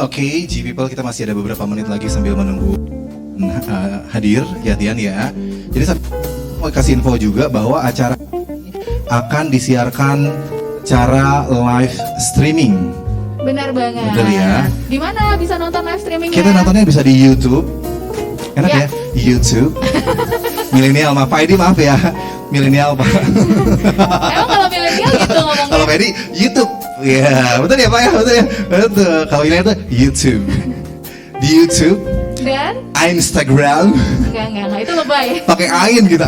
Oke, G-People, kita masih ada beberapa menit lagi sambil menunggu hadir ya Tian ya. Jadi saya mau kasih info juga bahwa acara akan disiarkan secara live streaming. Benar banget. Betul ya. Di mana bisa nonton live streamingnya? Kita nontonnya bisa di YouTube. Enak ya, YouTube. Milenial, maaf Pak Edi, maaf ya. Milenial Pak. Emang kalau milenial gitu ngomongnya? Kalau Pak Edi, YouTube. Ya, betul ya Pak ya, betul ya. Betul. Kalau ini itu YouTube. Di YouTube dan Instagram. Enggak, itu lebay. Pakai ain gitu,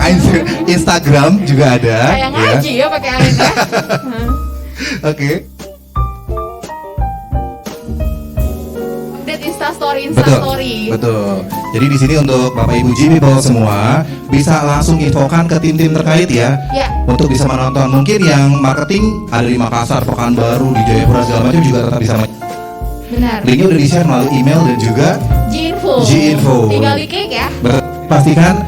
Instagram juga ada. Kayak ngaji ya pakai ain ya. Oke. Update Instastory. Betul. Jadi di sini untuk Bapak Ibu G-People semua bisa langsung infokan ke tim-tim terkait ya. Ya. Untuk bisa menonton. Mungkin yang marketing ada di Makassar, Pekanbaru, di Jayapura segala macam juga tetap bisa. Benar. Linknya udah di-share melalui email dan juga G-Info. Tinggal di-klik ya. Pastikan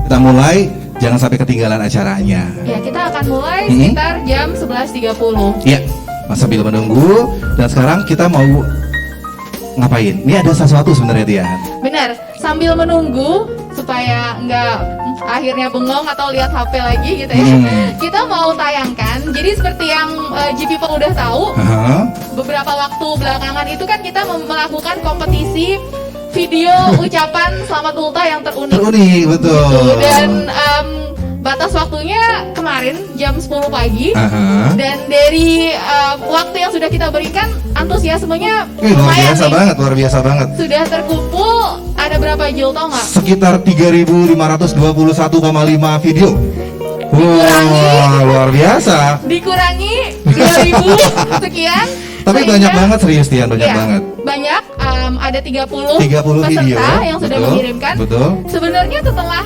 kita mulai, jangan sampai ketinggalan acaranya. Ya, kita akan mulai sekitar jam 11.30. Iya, sambil menunggu. Dan sekarang kita mau ngapain? Ini ada sesuatu sebenarnya Tian. Benar, sambil menunggu supaya nggak akhirnya bengong atau lihat HP lagi gitu ya. Kita mau tayangkan. Jadi seperti yang G-People udah tahu, beberapa waktu belakangan itu kan kita melakukan kompetisi video ucapan selamat ultah yang terunik. Terunik, betul. Gitu. Dan batas waktunya kemarin jam 10 pagi. Dan dari waktu yang sudah kita berikan, antusiasmenya lumayan luar biasa banget. Sudah terkumpul ada berapa Jul, tau nggak? Sekitar 3.521,5 video. Wah, luar biasa. Dikurangi 2.000 sekian. Tapi banyak banget, serius Tian, banyak banget. Banyak, ada 30 peserta video yang sudah mengirimkan. Betul. Sebenarnya setelah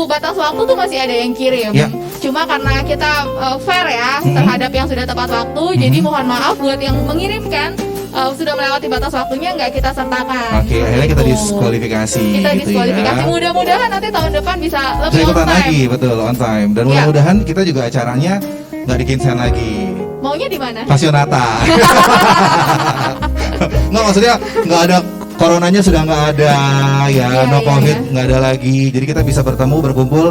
batas waktu tuh masih ada yang kirim. Cuma karena kita fair ya terhadap yang sudah tepat waktu, jadi mohon maaf buat yang mengirimkan sudah melewati batas waktunya nggak kita sertakan. Oke, akhirnya kita Gitu. diskualifikasi. Kita gitu diskualifikasi. ya. Mudah-mudahan nanti tahun depan bisa Bisa lebih on ikutan time. lagi, betul, on time. Dan Ya. mudah-mudahan kita juga acaranya nggak di Kinsen lagi. Maunya di mana? Pasionata. Nggak, maksudnya nggak ada, coronanya sudah nggak ada ya, Iya, no iya, covid iya. nggak ada lagi. Jadi kita bisa bertemu, berkumpul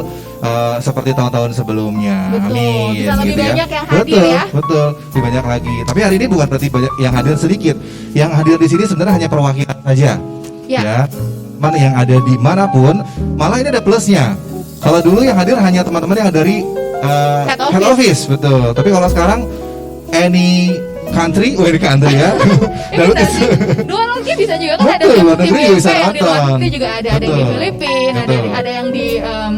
seperti tahun-tahun sebelumnya. Betul, Amin. bisa lebih gitu banyak yang hadir betul, ya. Betul, lebih banyak lagi. Tapi hari ini bukan berarti banyak yang hadir sedikit. Yang hadir di sini sebenarnya hanya perwakilan saja. Ya. Teman yang ada di manapun, malah ini ada plusnya. Kalau dulu yang hadir hanya teman-teman yang dari Head office, betul. Tapi kalau sekarang any country ya. Ini dari luar negeri bisa juga kan, ada Betul, tim luar negeri IMP bisa yang di luar nonton. negeri juga ada yang di Betul, Filipina, betul. ada yang di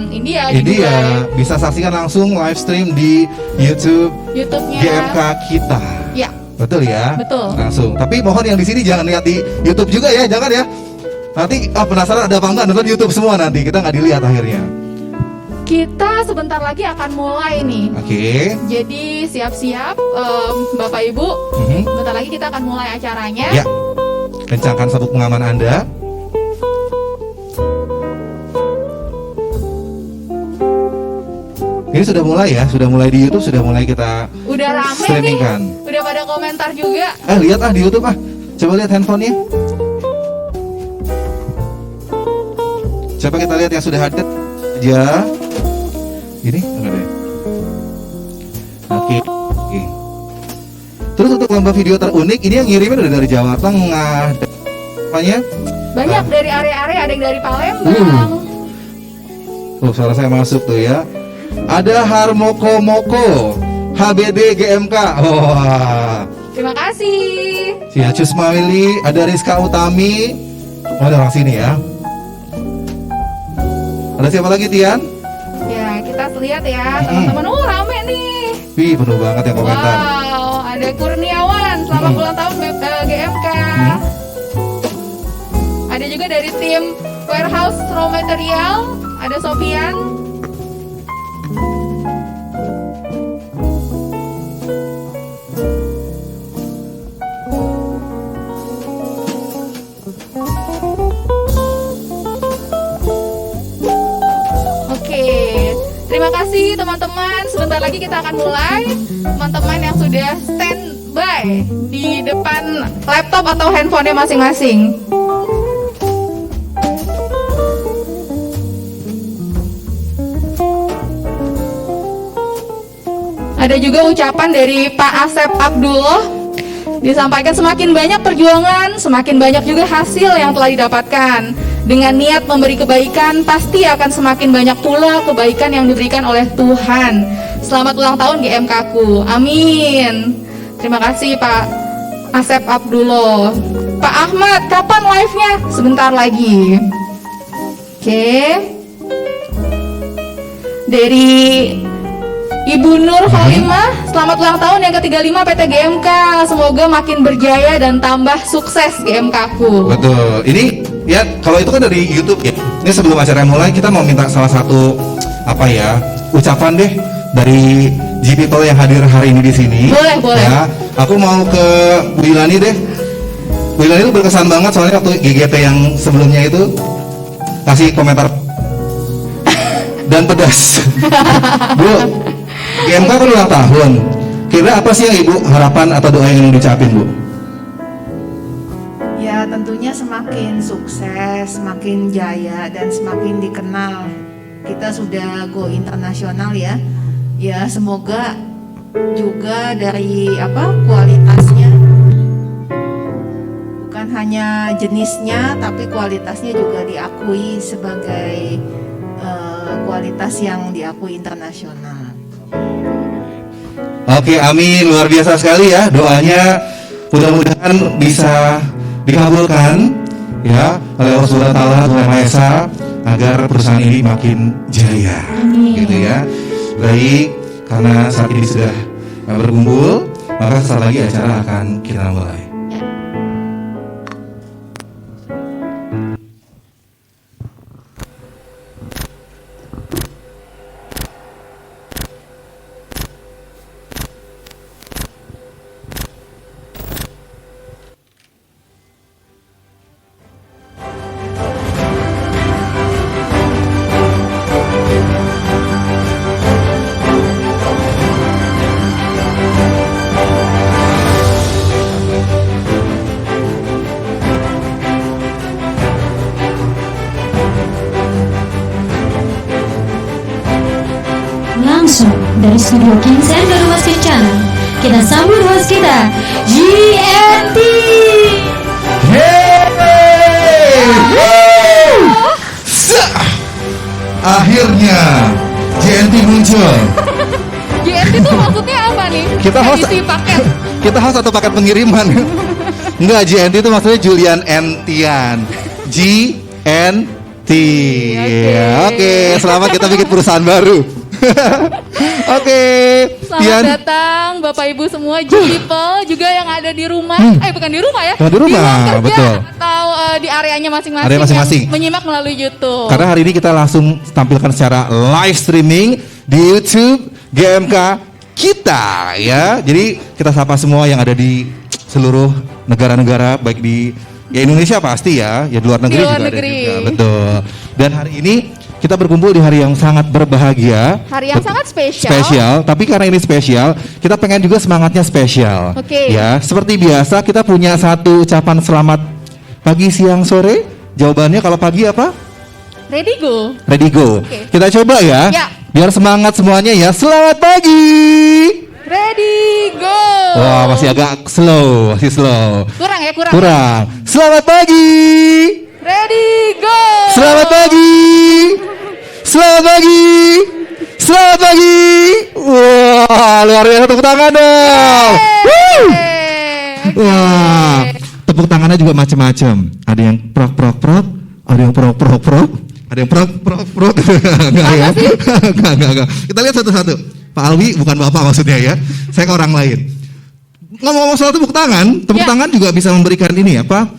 India, di India Dubai, bisa saksikan langsung live stream di YouTube YouTube-nya. GMK kita. Ya, Betul ya? Betul. Langsung. Tapi mohon yang di sini jangan lihat di YouTube juga ya, jangan ya. Nanti penasaran ada apa enggak, nonton YouTube semua nanti, kita nggak dilihat akhirnya. kita sebentar lagi akan mulai nih. Oke. Jadi siap-siap Bapak Ibu, Mhm. sebentar lagi kita akan mulai acaranya. Ya. Kencangkan sabuk pengaman Anda. Ini sudah mulai ya, sudah mulai di YouTube, sudah mulai kita Udah rame nih, streamingkan. udah pada komentar juga. Lihat di YouTube coba lihat handphonenya. Coba kita lihat yang sudah hadir aja. Ini enggak deh. Oke. Terus untuk lomba video terunik ini yang ngirimin udah dari Jawa Tengah. Apanya? Banyak dari area-area, ada yang dari Palembang. Suara saya masuk tuh ya. Ada Harmoko Moko HBD GMK. Wah. Terima kasih. Si Acus Mawili, ada Rizka Utami. Oh, ada orang sini ya. Ada siapa lagi, Tian? Ya, kita lihat ya, teman-teman. Rame nih. Wih, penuh banget yang komentar. Wow, ada Kurniawan, selamat ulang tahun GMK. Ada juga dari tim Warehouse Raw Material, ada Sofian. Oke, terima kasih teman-teman. Sebentar lagi kita akan mulai. Teman-teman yang sudah standby di depan laptop atau handphonenya masing-masing. Ada juga ucapan dari Pak Asep Abdullah, disampaikan semakin banyak perjuangan, semakin banyak juga hasil yang telah didapatkan. Dengan niat memberi kebaikan, pasti akan semakin banyak pula kebaikan yang diberikan oleh Tuhan. Selamat ulang tahun GMK-ku, amin. Terima kasih Pak Asep Abdullah. Pak Ahmad, kapan live-nya? Sebentar lagi. Oke. Dari Ibu Nur Halimah, selamat ulang tahun yang ke-35 PT GMK. Semoga makin berjaya dan tambah sukses GMK-ku. Betul. Ini ya, kalau itu kan dari YouTube ya. Ini sebelum acara mulai kita mau minta salah satu ucapan deh dari G People yang hadir hari ini di sini. Boleh, boleh. Ya, aku mau ke Bu Ilani deh. Bu Ilani itu berkesan banget soalnya waktu GGT yang sebelumnya itu kasih komentar dan pedas. Bu, GMK kan ulang tahun. Kira apa sih yang Ibu harapan atau doa yang ingin diucapin, Bu? Ya tentunya semakin sukses, semakin jaya dan semakin dikenal. Kita sudah go internasional ya. Ya semoga juga dari kualitasnya, bukan hanya jenisnya tapi kualitasnya juga diakui sebagai kualitas yang diakui internasional. Oke, amin, luar biasa sekali ya doanya. Mudah-mudahan bisa dikabulkan ya oleh Allah Subhanahu wa taala, Tuhan Maha Esa, agar perusahaan ini makin jaya. Gitu ya. Baik, karena saat ini sudah berkumpul, maka sesaat lagi acara akan kita mulai. Langsung dari studio Kinsen Garuda Mas Kencana, kita sambut host kita, GNT. Akhirnya JNT muncul. GNT itu maksudnya apa nih? Kita host- Edisi paket. Kita host atau paket pengiriman? Enggak, JNT itu maksudnya Julian N. Tian. GNT. Oke, selamat kita bikin perusahaan baru. Oke, Selamat Tian. datang Bapak Ibu semua, G-People juga yang ada di rumah. Bukan di rumah ya. Bukan di rumah, ruang kerja betul. atau di areanya masing-masing. Area masing-masing. Yang menyimak melalui YouTube. Karena hari ini kita langsung tampilkan secara live streaming di YouTube GMK kita ya. Jadi kita sapa semua yang ada di seluruh negara-negara, baik di Indonesia pasti ya di luar negeri luar juga negeri. ada juga, betul. Dan hari ini kita berkumpul di hari yang sangat berbahagia. Hari yang sangat spesial. Spesial, tapi karena ini spesial, kita pengen juga semangatnya spesial. Oke. Ya, seperti biasa kita punya satu ucapan selamat pagi, siang, sore. Jawabannya kalau pagi apa? Ready go. Ready go. Oke. Kita coba ya. Ya. Biar semangat semuanya ya. Selamat pagi. Ready go. Wah, masih agak slow, masih slow. Kurang ya, kurang. Kurang. Selamat pagi. Ready go. Selamat pagi. Selamat pagi. Selamat pagi. Wah, luar biasa, tepuk tangan dong. Woo. Wah, tepuk tangannya juga macam-macam. Ada yang prok prok prok, ada yang prok prok prok, ada yang prok prok prok. Enggak ya? Enggak. Kita lihat satu-satu. Pak Alwi bukan Bapak maksudnya ya. Saya ke orang lain. Ngomong-ngomong soal tepuk tangan Ya. tangan juga bisa memberikan ini apa?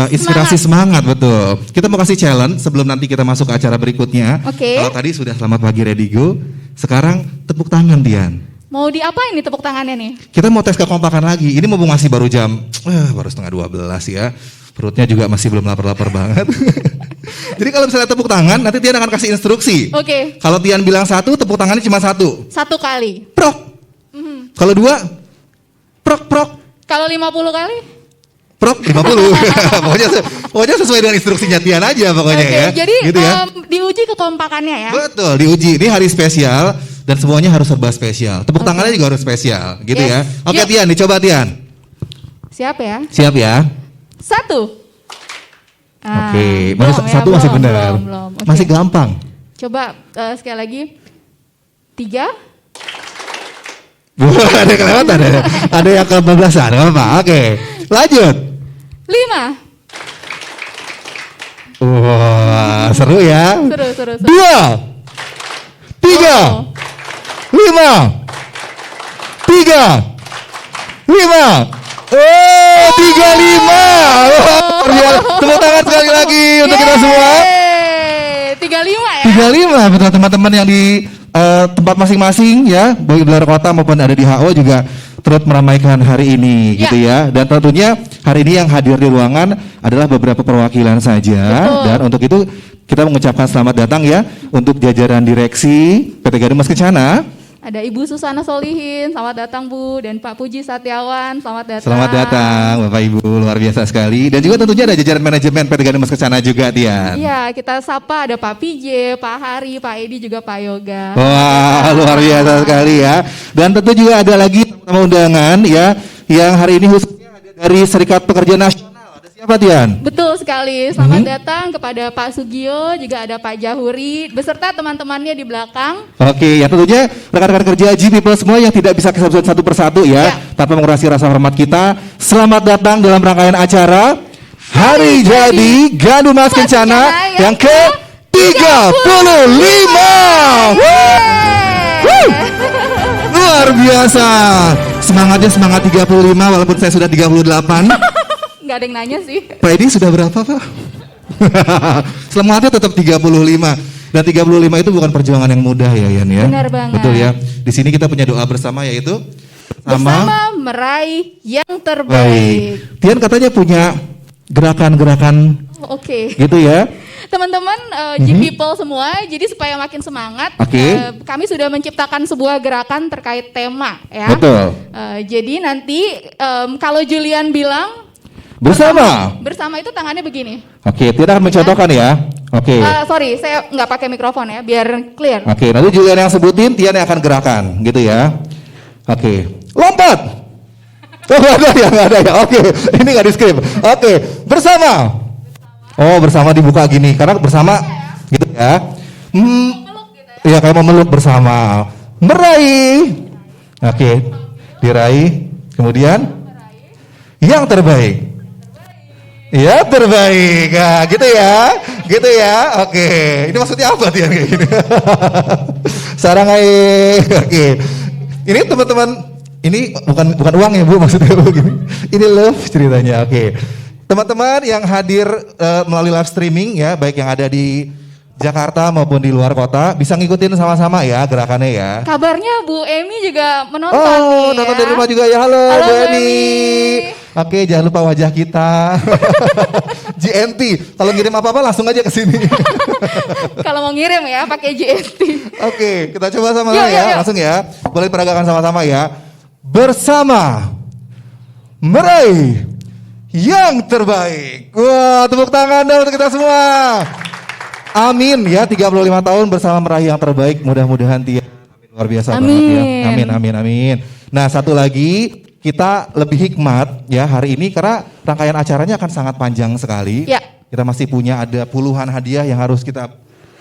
Inspirasi semangat, betul. Kita mau kasih challenge sebelum nanti kita masuk ke acara berikutnya. Oke. Kalau tadi sudah selamat pagi ready go, sekarang tepuk tangan Dian. Mau diapain nih tepuk tangannya nih? Kita mau tes kekompakan lagi. Ini mumpung masih baru jam, baru setengah 12 ya. Perutnya juga masih belum lapar-lapar banget. Jadi kalau misalnya tepuk tangan, nanti Tian akan kasih instruksi. Oke. Kalau Tian bilang satu, tepuk tangannya cuma satu. Satu kali. Prok. Kalau dua, prok prok. Kalau 50 kali? Prok 50. pokoknya sesuai dengan instruksinya Tian aja pokoknya Oke, ya. jadi gitu ya. diuji kekompakannya ya. Betul, diuji. Ini hari spesial dan semuanya harus serba spesial. Tepuk tangannya juga harus spesial, gitu Yes. ya. Oke Yuk. Tian, dicoba Tian. Siap ya? Siap ya? Satu. Oke, belum masih ya, satu masih belum, benar. belum. Oke. Masih gampang. Coba sekali lagi. 3. Wah, ada yang kelewatan ada. Ada yang ke-15-an, enggak apa-apa. Oke. Lanjut. 5. Wah, seru ya. Seru. 2 3 Oh. 5 3 5 Oh, 35. Oh, tepuk tangan sekali lagi untuk kita semua. 35 ya? 35 betul teman-teman yang di tempat masing-masing ya, baik di luar kota maupun ada di HO juga turut meramaikan hari ini Ya. gitu ya. Dan tentunya hari ini yang hadir di ruangan adalah beberapa perwakilan saja. Betul. Dan untuk itu kita mengucapkan selamat datang ya untuk jajaran direksi PT Garuda Mas Kencana. Ada Ibu Susana Solihin, selamat datang Bu, dan Pak Puji Satiawan, selamat datang. Selamat datang Bapak Ibu, luar biasa sekali. Dan juga tentunya ada jajaran manajemen PT Garuda Mas Kencana juga Tian. Iya, kita sapa ada Pak PJ, Pak Hari, Pak Edi, juga Pak Yoga. Wah, luar biasa sekali ya. Dan tentu juga ada lagi tamu undangan ya yang hari ini khususnya ada dari Serikat Pekerja Nasional. Ada siapa Tian? Betul sekali, selamat datang kepada Pak Sugio, juga ada Pak Jahuri, beserta teman-temannya di belakang. Oke, ya tentunya rekan-rekan kerja G-People semua yang tidak bisa kita sebut satu persatu ya, tanpa mengurangi rasa hormat kita. Selamat datang dalam rangkaian acara Hari Jadi Garuda Mas Kencana yang ke-35. Luar biasa. Semangatnya semangat 35 walaupun saya sudah 38. Nggak ada yang nanya sih. Pak Edi sudah berapa Pak? Semangatnya tetap 35. Dan 35 itu bukan perjuangan yang mudah ya Yan ya. Benar banget. Betul ya. Di sini kita punya doa bersama yaitu Bersama meraih yang baik. terbaik. Tian katanya punya gerakan-gerakan Oke. gitu ya. Teman-teman G-People semua, jadi supaya makin semangat, Oke. kami sudah menciptakan sebuah gerakan terkait tema ya. Betul. Jadi nanti kalau Julian bilang Bersama. Bersama itu tangannya begini. Oke, tidak akan mencontohkan ya. Oke. Sorry, saya nggak pakai mikrofon ya, biar clear. Oke, nanti Julian yang sebutin, Tian yang akan gerakan, gitu ya. Oke, lompat. Oh, nggak ada ya, nggak ada ya. Oke, ini nggak di skrip. Oke, bersama. Oh, bersama dibuka gini, karena bersama, gitu ya. Iya, kayak memeluk bersama. Meraih. Oke, diraih. Kemudian yang terbaik. Ya terbaik, nah, gitu ya, oke. Ini maksudnya apa Tian kayak gini? Sarang oke. Ini teman-teman, ini bukan uang ya Bu, maksudnya begini. Ini love ceritanya, oke. Teman-teman yang hadir melalui live streaming ya, baik yang ada di Jakarta maupun di luar kota, bisa ngikutin sama-sama ya gerakannya ya. Kabarnya Bu Emi juga menonton Oh, nih nonton ya. dari rumah juga ya. Halo Halo, Bu Bu Emi. Emi. Oke, jangan lupa wajah kita. GNT. Kalau ngirim apa-apa langsung aja ke sini. Kalau mau ngirim ya pakai GST. Oke, kita coba sama-sama Yuk, ya. yuk. Langsung ya. Boleh peragakan sama-sama ya. Bersama meraih yang terbaik. Wah, tepuk tangan dong untuk kita semua. Amin ya, 35 tahun bersama meraih yang terbaik. Mudah-mudahan Tian luar biasa banget ya. Amin. Nah, satu lagi, kita lebih hikmat ya hari ini karena rangkaian acaranya akan sangat panjang sekali. Ya. Kita masih punya ada puluhan hadiah yang harus kita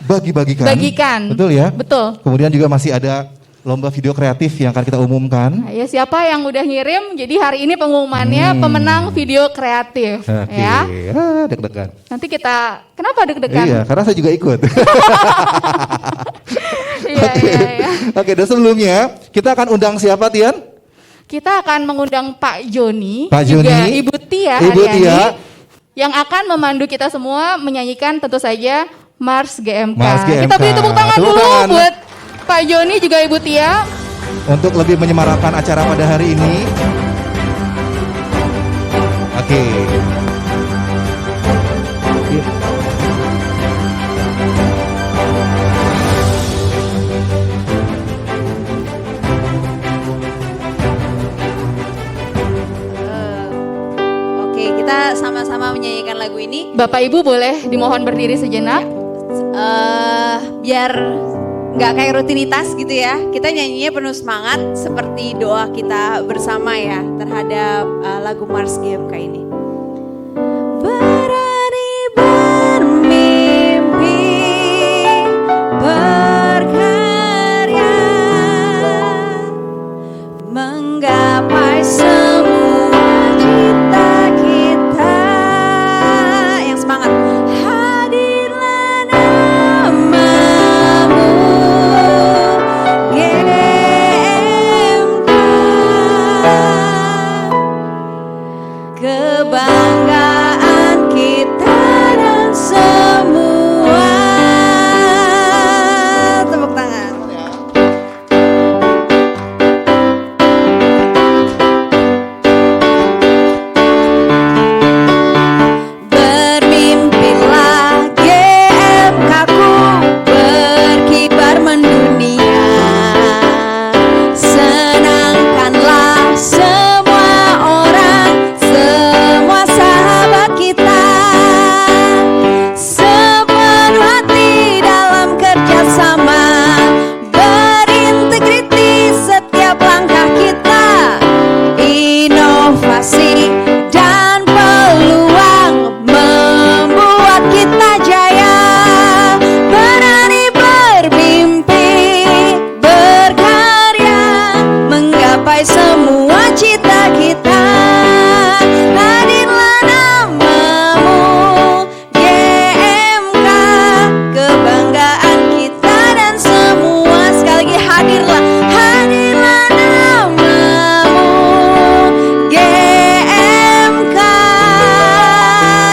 bagi-bagikan. Bagikan. Betul ya? Betul. Kemudian juga masih ada lomba video kreatif yang akan kita umumkan. Ya siapa yang udah ngirim, jadi hari ini pengumumannya pemenang video kreatif. Oke, Ya. deg-degan. Nanti kita, kenapa deg-degan? Iya, karena saya juga ikut. Iya, iya. Oke, dan sebelumnya kita akan undang siapa Tian? Kita akan mengundang Pak Joni, Pak juga Joni, Ibu Tia Ibu Aryani, Tia. yang akan memandu kita semua menyanyikan tentu saja Mars GMK. Mars GMK. Kita beri tepuk tangan Tepuk dulu tangan. buat Pak Joni juga Ibu Tia. Untuk lebih menyemarakkan acara pada hari ini. Oke. Oke, kita sama-sama menyanyikan lagu ini. Bapak Ibu boleh dimohon berdiri sejenak. Biar nggak kayak rutinitas gitu ya. Kita nyanyinya penuh semangat seperti doa kita bersama ya terhadap lagu Mars GMK ini. Berani bermimpi, berkarya, menggapai semua cita kita. Yang semangat. Hadirlah namamu, GMK, kebanggaan kita dan semua. Tepuk tangan. Bermimpilah GMK-ku berkibar mendunia. Senangkanlah semua orang, semua sahabat kita. Sepenuh hati dalam kerjasama, berintegriti setiap langkah kita. Inovasi dan peluang membuat kita jaya. Berani bermimpi, berkarya, menggapai semua cita kita. Hadirlah namamu, GMK, kebanggaan kita dan semua. Sekali lagi hadirlah, hadirlah namamu, GMK.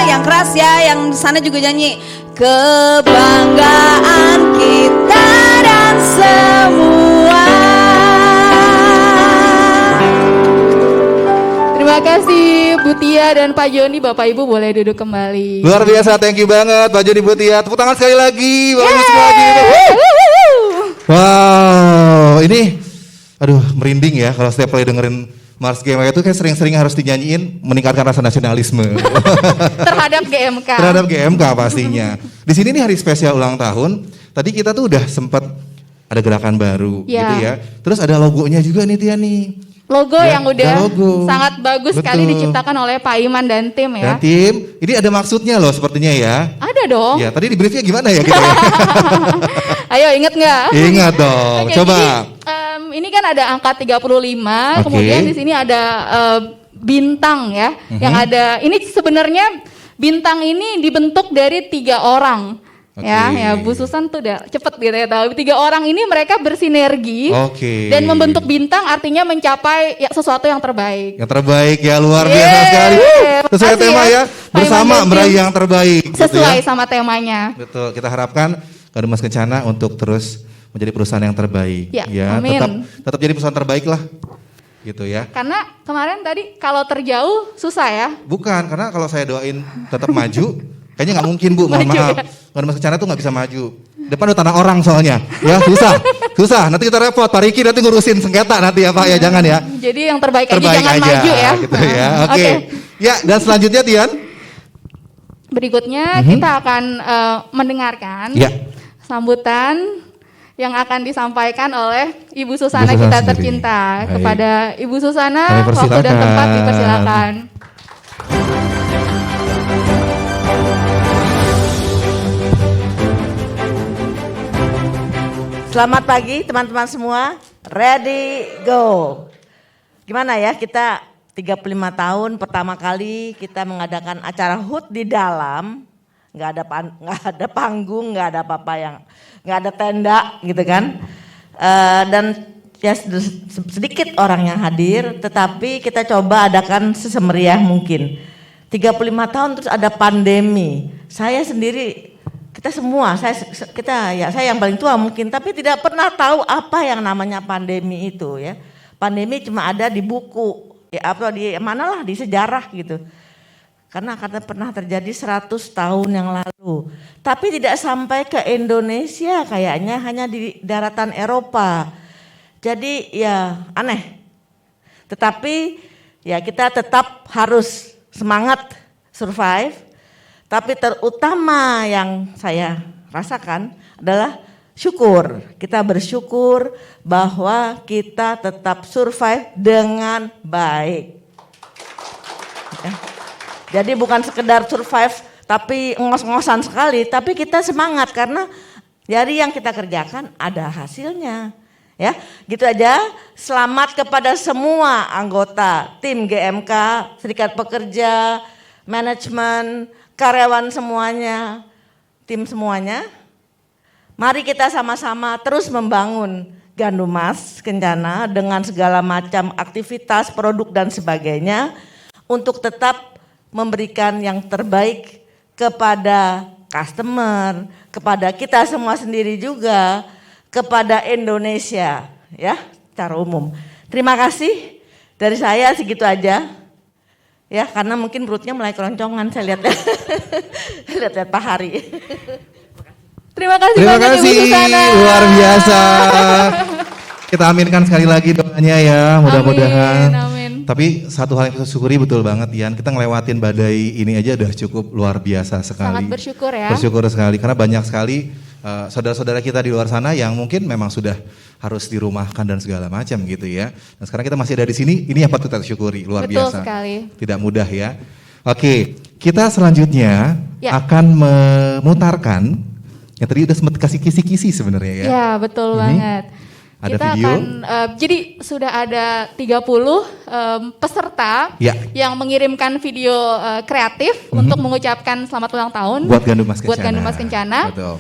Yang keras ya, yang di sana juga nyanyi. Kebanggaan kita dan semua. Terima kasih Bu Tia dan Pak Joni. Bapak Ibu boleh duduk kembali. Luar biasa, thank you banget Pak Joni Butia. Tepuk tangan sekali lagi. Bagus semua lagi. Wow, ini aduh merinding ya kalau setiap kali dengerin Mars GMK itu kan sering-sering harus dinyanyiin meningkatkan rasa nasionalisme Terhadap GMK. terhadap GMK pastinya. Di sini nih hari spesial ulang tahun. Tadi kita tuh udah sempat ada gerakan baru Ya. gitu ya. Terus ada logonya juga nih Tian nih. Logo Ya, yang udah ada logo. sangat bagus sekali Betul. diciptakan oleh Pak Iman dan tim ya. Dan tim, ini ada maksudnya loh sepertinya ya. Ada dong. Ya, tadi di briefnya gimana ya kita ya? Ayo inget nggak? Ingat dong, Oke, coba. jadi, ini kan ada angka 35, Oke. kemudian di sini ada bintang ya. Yang ada, ini sebenarnya bintang ini dibentuk dari 3 orang. Ya, Oke. ya Bu Susan tuh udah cepet gitu ya tahu. 3 orang ini mereka bersinergi Oke. dan membentuk bintang artinya mencapai ya, sesuatu yang terbaik. Yang terbaik ya, luar biasa Yeay. sekali. Sesuai Makasih tema ya, Pak bersama Iman dan meraih tim. yang terbaik. gitu Sesuai ya. sama temanya. Betul, kita harapkan Garuda Mas Kencana untuk terus menjadi perusahaan yang terbaik. Ya, amin. tetap jadi perusahaan terbaik lah. Gitu ya. Karena kemarin tadi kalau terjauh susah ya. Bukan, karena kalau saya doain tetap maju, kayaknya nggak mungkin Bu, mohon Maju maaf. ya? Garuda Mas Kencana tuh nggak bisa maju. Depan udah tanah orang soalnya, ya susah. Nanti kita repot, Pak Riki nanti ngurusin sengketa nanti ya Pak ya, jangan ya. Jadi yang terbaik, Terbaik aja jangan aja, maju ya. gitu ya. Oke. Oke. Ya, dan selanjutnya Tian. Berikutnya kita akan mendengarkan Ya. sambutan yang akan disampaikan oleh Ibu Susana Ibu Susana kita sendiri. tercinta. Baik. Kepada Ibu Susana, Kami waktu dan persilakan. tempat dipersilakan. Selamat pagi teman-teman semua, ready, go. Gimana ya, kita 35 tahun pertama kali kita mengadakan acara HUT di dalam, nggak ada panggung, nggak ada apa-apa yang, nggak ada tenda gitu kan. Dan ya sedikit orang yang hadir, tetapi kita coba adakan sesemeriah mungkin. 35 tahun terus ada pandemi, saya sendiri, kita semua, saya yang paling tua mungkin, tapi tidak pernah tahu apa yang namanya pandemi itu ya. Pandemi cuma ada di buku, ya atau di manalah di sejarah gitu. Karena pernah terjadi 100 tahun yang lalu. Tapi tidak sampai ke Indonesia kayaknya, hanya di daratan Eropa. Jadi ya aneh. Tetapi ya kita tetap harus semangat survive. Tapi terutama yang saya rasakan adalah syukur. Kita bersyukur bahwa kita tetap survive dengan baik. Ya. Jadi bukan sekedar survive tapi ngos-ngosan sekali, tapi kita semangat karena dari yang kita kerjakan ada hasilnya. Ya, gitu aja. Selamat kepada semua anggota tim GMK, serikat pekerja, manajemen, karyawan semuanya, tim semuanya. Mari kita sama-sama terus membangun Gandum Mas Kencana dengan segala macam aktivitas, produk dan sebagainya untuk tetap memberikan yang terbaik kepada customer, kepada kita semua sendiri juga, kepada Indonesia ya secara umum. Terima kasih, dari saya segitu aja. Ya karena mungkin perutnya mulai keroncongan saya lihat lihat Pak Hari. Terima kasih Terima banyak kasih, Ibu Susana. luar biasa. Kita aminkan sekali lagi doanya ya, mudah-mudahan. Amin, amin. Tapi satu hal yang kita syukuri betul banget Ian, kita ngelewatin badai ini aja udah cukup luar biasa sekali. Sangat bersyukur ya. Bersyukur sekali, karena banyak sekali saudara-saudara kita di luar sana yang mungkin memang sudah harus dirumahkan dan segala macam gitu ya. Dan sekarang kita masih ada di sini, ini yang patut kita syukuri, luar Betul biasa. sekali. Tidak mudah ya. Oke, kita selanjutnya Ya. akan memutarkan, ya tadi udah sempat kasih kisi-kisi sebenarnya ya. Ya, betul banget. Ada Kita video? akan, jadi sudah ada 30 peserta Ya. yang mengirimkan video kreatif untuk mengucapkan selamat ulang tahun Buat Gandum Mas buat Kencana. Gandum Mas Kencana. Betul.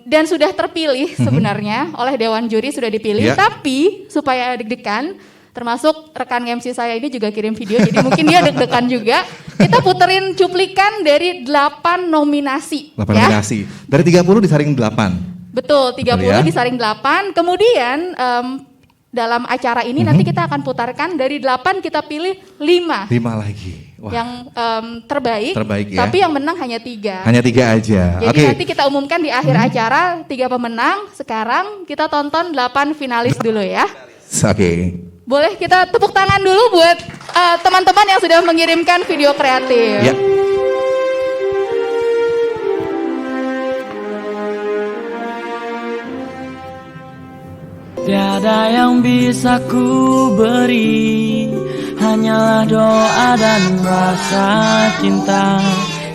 Dan sudah terpilih sebenarnya oleh Dewan Juri sudah dipilih, Ya. tapi supaya deg-degan, termasuk rekan MC saya ini juga kirim video, jadi mungkin dia deg-degan juga. Kita puterin cuplikan dari 8 nominasi. 8 ya. nominasi. Dari 30 disaring 8. Betul, 30 Betul ya? disaring 8. Kemudian dalam acara ini nanti kita akan putarkan dari 8 kita pilih 5 5 lagi. Wah, yang terbaik. Terbaik ya. Tapi yang menang hanya 3. hanya 3 aja. Jadi Oke. nanti kita umumkan di akhir acara 3 pemenang. Sekarang kita tonton 8 finalis dulu ya. Oke. Boleh kita tepuk tangan dulu buat teman-teman yang sudah mengirimkan video kreatif. Ya. Tiada yang bisa ku beri, hanyalah doa dan rasa cinta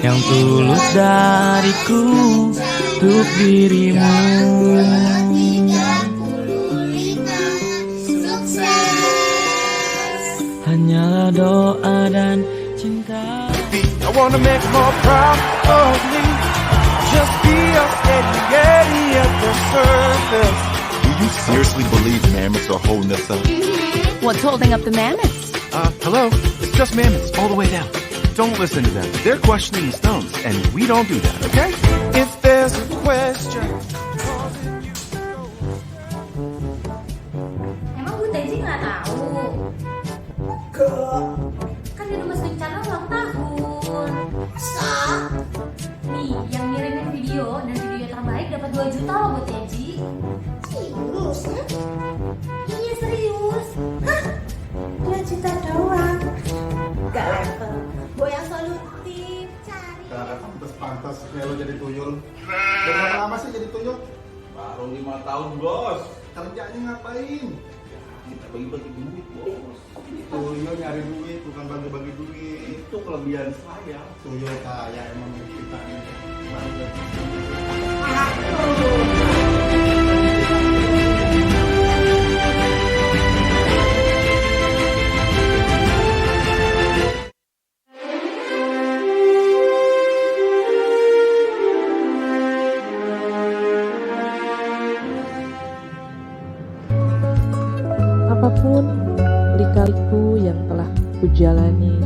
yang tulus dariku untuk dirimu. Hanyalah doa dan cinta. I wanna make more proud of me. Just be a steady at the surface. Do you seriously believe mammoths are holding us up? What's holding up the mammoths? Hello? It's just mammoths all the way down. Don't listen to them. They're questioning the stones, and we don't do that, okay? If there's a question. Emang Bu Teji nggak tahu? Kan di rumah bencana ulang tahun. Nih, yang ngirimin video dan video terbaik dapat 2 juta loh Bu Teji. Serius ya? Iya serius. Hah? 2 juta doang. Gak level. Gue yang solutif cari. Karena pantas-pantasnya lo jadi tuyul. Dan berapa lama sih jadi tuyul? Baru 5 tahun bos. Kerjanya ngapain? Kita bagi-bagi duit bos. Tuyul nyari duit, bukan bagi-bagi duit. Itu kelebihan saya. Tuyul kaya emang kita ini. Apapun lika-liku yang telah kujalani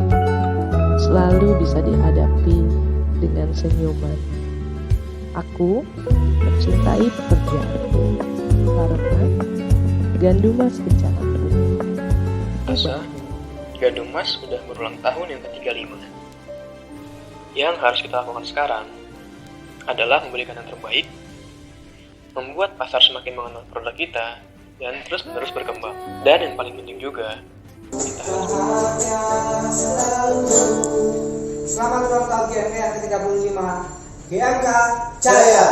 selalu bisa dihadapi dengan senyuman. Aku mencintai pekerjaanku karena Gandumas Kencana Bumi. Asa, Gandumas sudah berulang tahun yang ke-35. Yang harus kita lakukan sekarang adalah memberikan yang terbaik, membuat pasar semakin mengenal produk kita, dan terus-menerus berkembang. Dan yang paling penting juga, kita harus selamat ulang tahun GMK yang ke-35, GMK Jaya.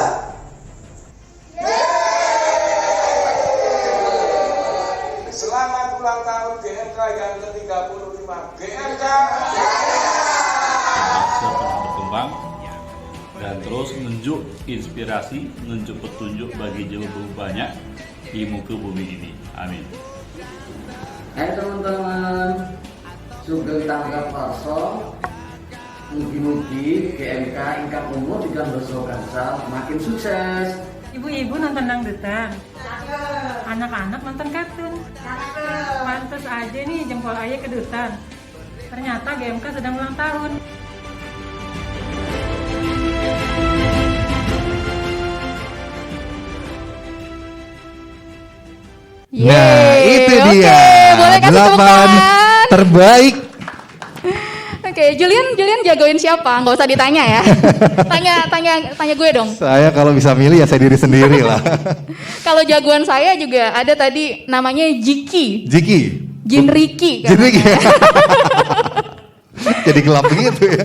Selamat ulang tahun GMK yang ke-35, GMK berkembang dan terus menunjuk inspirasi, menunjuk petunjuk bagi jauh lebih banyak di muka bumi ini. Amin. Hai teman-teman, sugeng tanggap parso, mugi-mugi GMK ingkang umur 13 gansal makin sukses. Ibu-ibu nonton dangdutan, anak-anak nonton kartun. Pantes aja nih jempol ayah kedutan. Ternyata GMK sedang ulang tahun. Nah, itu dia. Boleh kasih tepuk 8 tangan? terbaik. Oke, Julian jagoin siapa? Nggak usah ditanya ya. Tanya gue dong. Saya kalau bisa milih ya saya diri sendiri lah. Kalau jagoan saya juga ada tadi namanya Jiki. Jinriki. Jinriki. Jadi gelap begitu ya.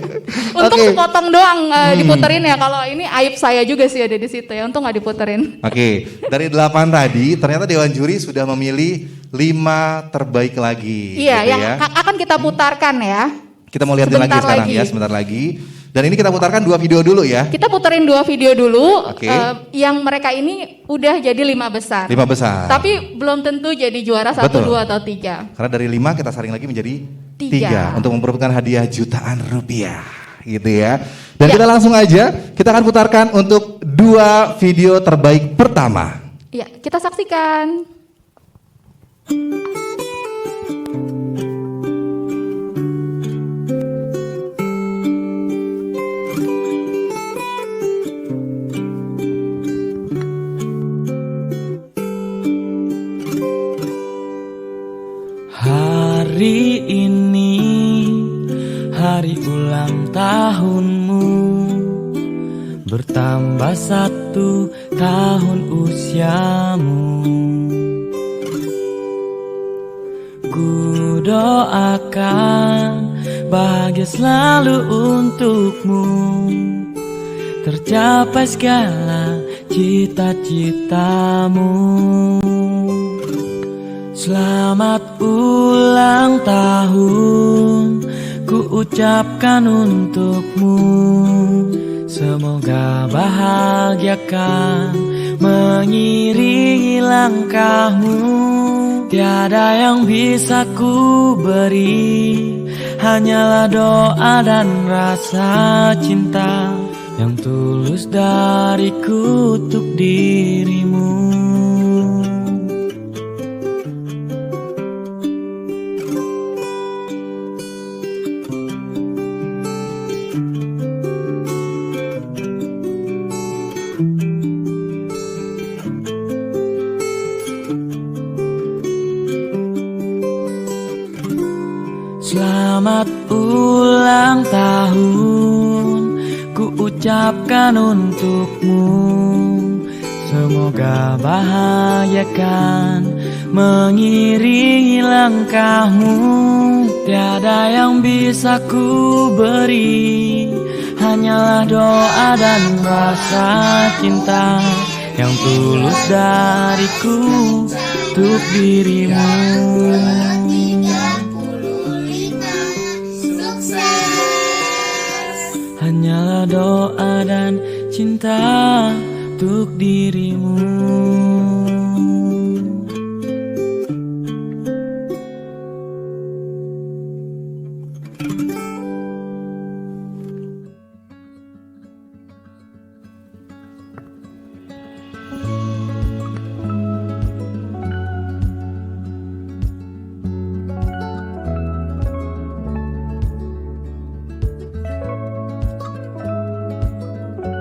Untung sepotong doang diputerin ya. Kalau ini aib saya juga sih ada di situ ya. Untung nggak diputerin. Oke, dari 8 tadi ternyata Dewan Juri sudah memilih 5 terbaik lagi. Iya, gitu yang ya. akan kita putarkan ya. Kita mau lihatin lagi sekarang ya, sebentar lagi. Dan ini kita putarkan 2 video dulu ya. Kita puterin 2 video dulu. Oke. Yang mereka ini udah jadi 5 besar. 5 besar. Tapi belum tentu jadi juara 1, 2 atau 3. Karena dari 5 kita saring lagi menjadi 3 untuk memperebutkan hadiah jutaan rupiah, gitu ya. Dan kita langsung aja, kita akan putarkan untuk 2 video terbaik pertama. Ya, kita saksikan. Hari ini hari ulang tahunmu, bertambah 1 tahun usiamu. doakan bahagia selalu untukmu, tercapai segala cita-citamu. Selamat ulang tahun ku ucapkan untukmu, semoga bahagiakan mengiringi langkahmu. Tiada yang bisa ku beri, hanyalah doa dan rasa cinta yang tulus dariku untuk dirimu. Selamat ulang tahun ku ucapkan untukmu, semoga bahagiakan mengiringi langkahmu. Tiada yang bisa ku beri, hanyalah doa dan rasa cinta yang tulus dariku untuk dirimu. Hanyalah doa dan cinta untuk dirimu.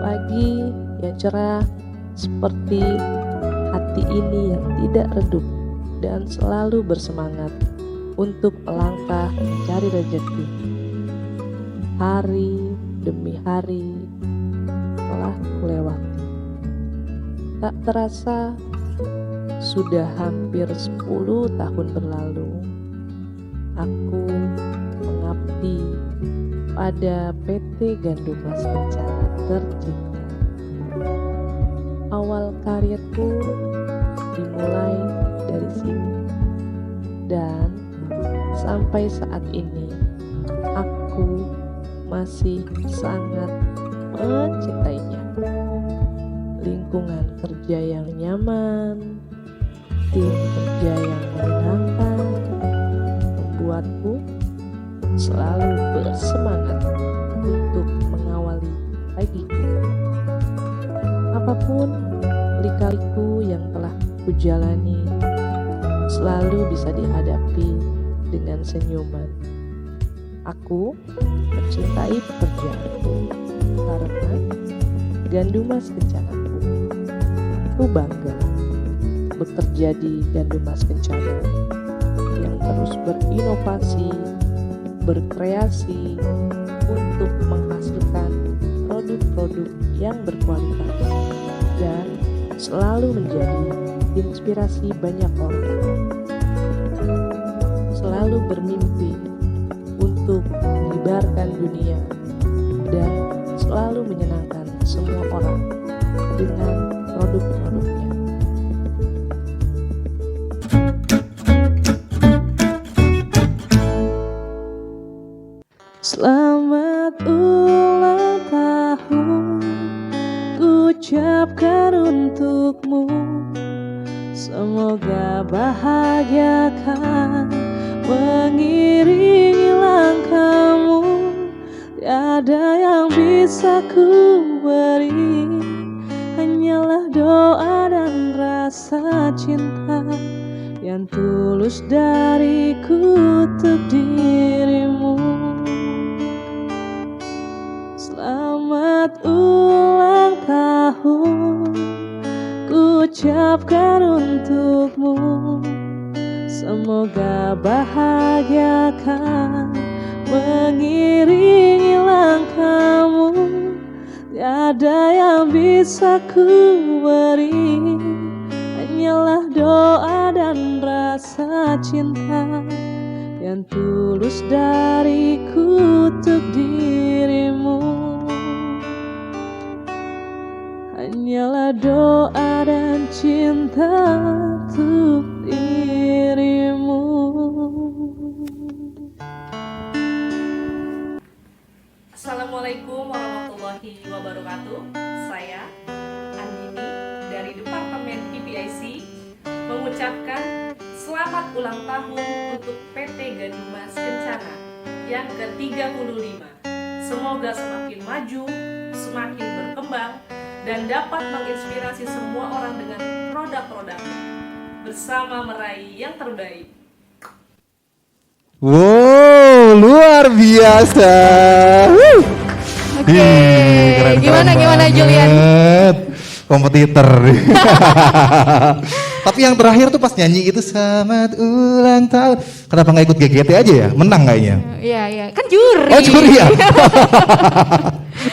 Pagi yang cerah seperti hati ini yang tidak redup dan selalu bersemangat untuk melangkah mencari rezeki. Hari demi hari telah kulewati. Tak terasa sudah hampir 10 tahun berlalu. Aku mengabdi pada PT Gandum Mas Kencana tercinta. Awal karirku dimulai dari sini, dan sampai saat ini aku masih sangat mencintainya. Lingkungan kerja yang nyaman, tim kerja yang menyenangkan membuatku selalu bersemangat untuk mengawali pagiku. Apapun lika-liku yang telah kujalani selalu bisa dihadapi dengan senyuman. Aku mencintai pekerjaanku karena Gandum Mas Kencanaku. Aku bangga bekerja di Gandum Mas Kencana yang terus berinovasi, berkreasi untuk menghasilkan produk-produk yang berkualitas dan selalu menjadi inspirasi banyak orang. Selalu bermimpi untuk menyebarkan dunia dan selalu menyenangkan semua orang dengan produk-produknya. Selamat ulang tahun ucapkan untukmu, semoga bahagiakan mengiringi langkahmu. Tiada yang bisa ku beri, hanyalah doa dan rasa cinta yang tulus dariku untuk dirimu. Selamat ulang tahun ku ucapkan untukmu, semoga bahagiakan mengiringi langkahmu. Tiada yang bisa ku beri, hanyalah doa dan rasa cinta yang tulus dariku untuk dirimu. Hanyalah doa dan cinta untuk dirimu. Assalamualaikum warahmatullahi wabarakatuh. Saya Andini dari Departemen PPIC mengucapkan selamat ulang tahun untuk PT Gadumas Kencana yang ke-35. Semoga semakin maju, semakin berkembang, dan dapat menginspirasi semua orang dengan produk-produknya bersama meraih yang terbaik. Wow, luar biasa. Oke, gimana Julian? Kompetitor. Tapi yang terakhir tuh pas nyanyi itu selamat ulang tahun. Kenapa nggak ikut GGT aja ya? Menang kayaknya. Iya, kan juri. Oh juri ya?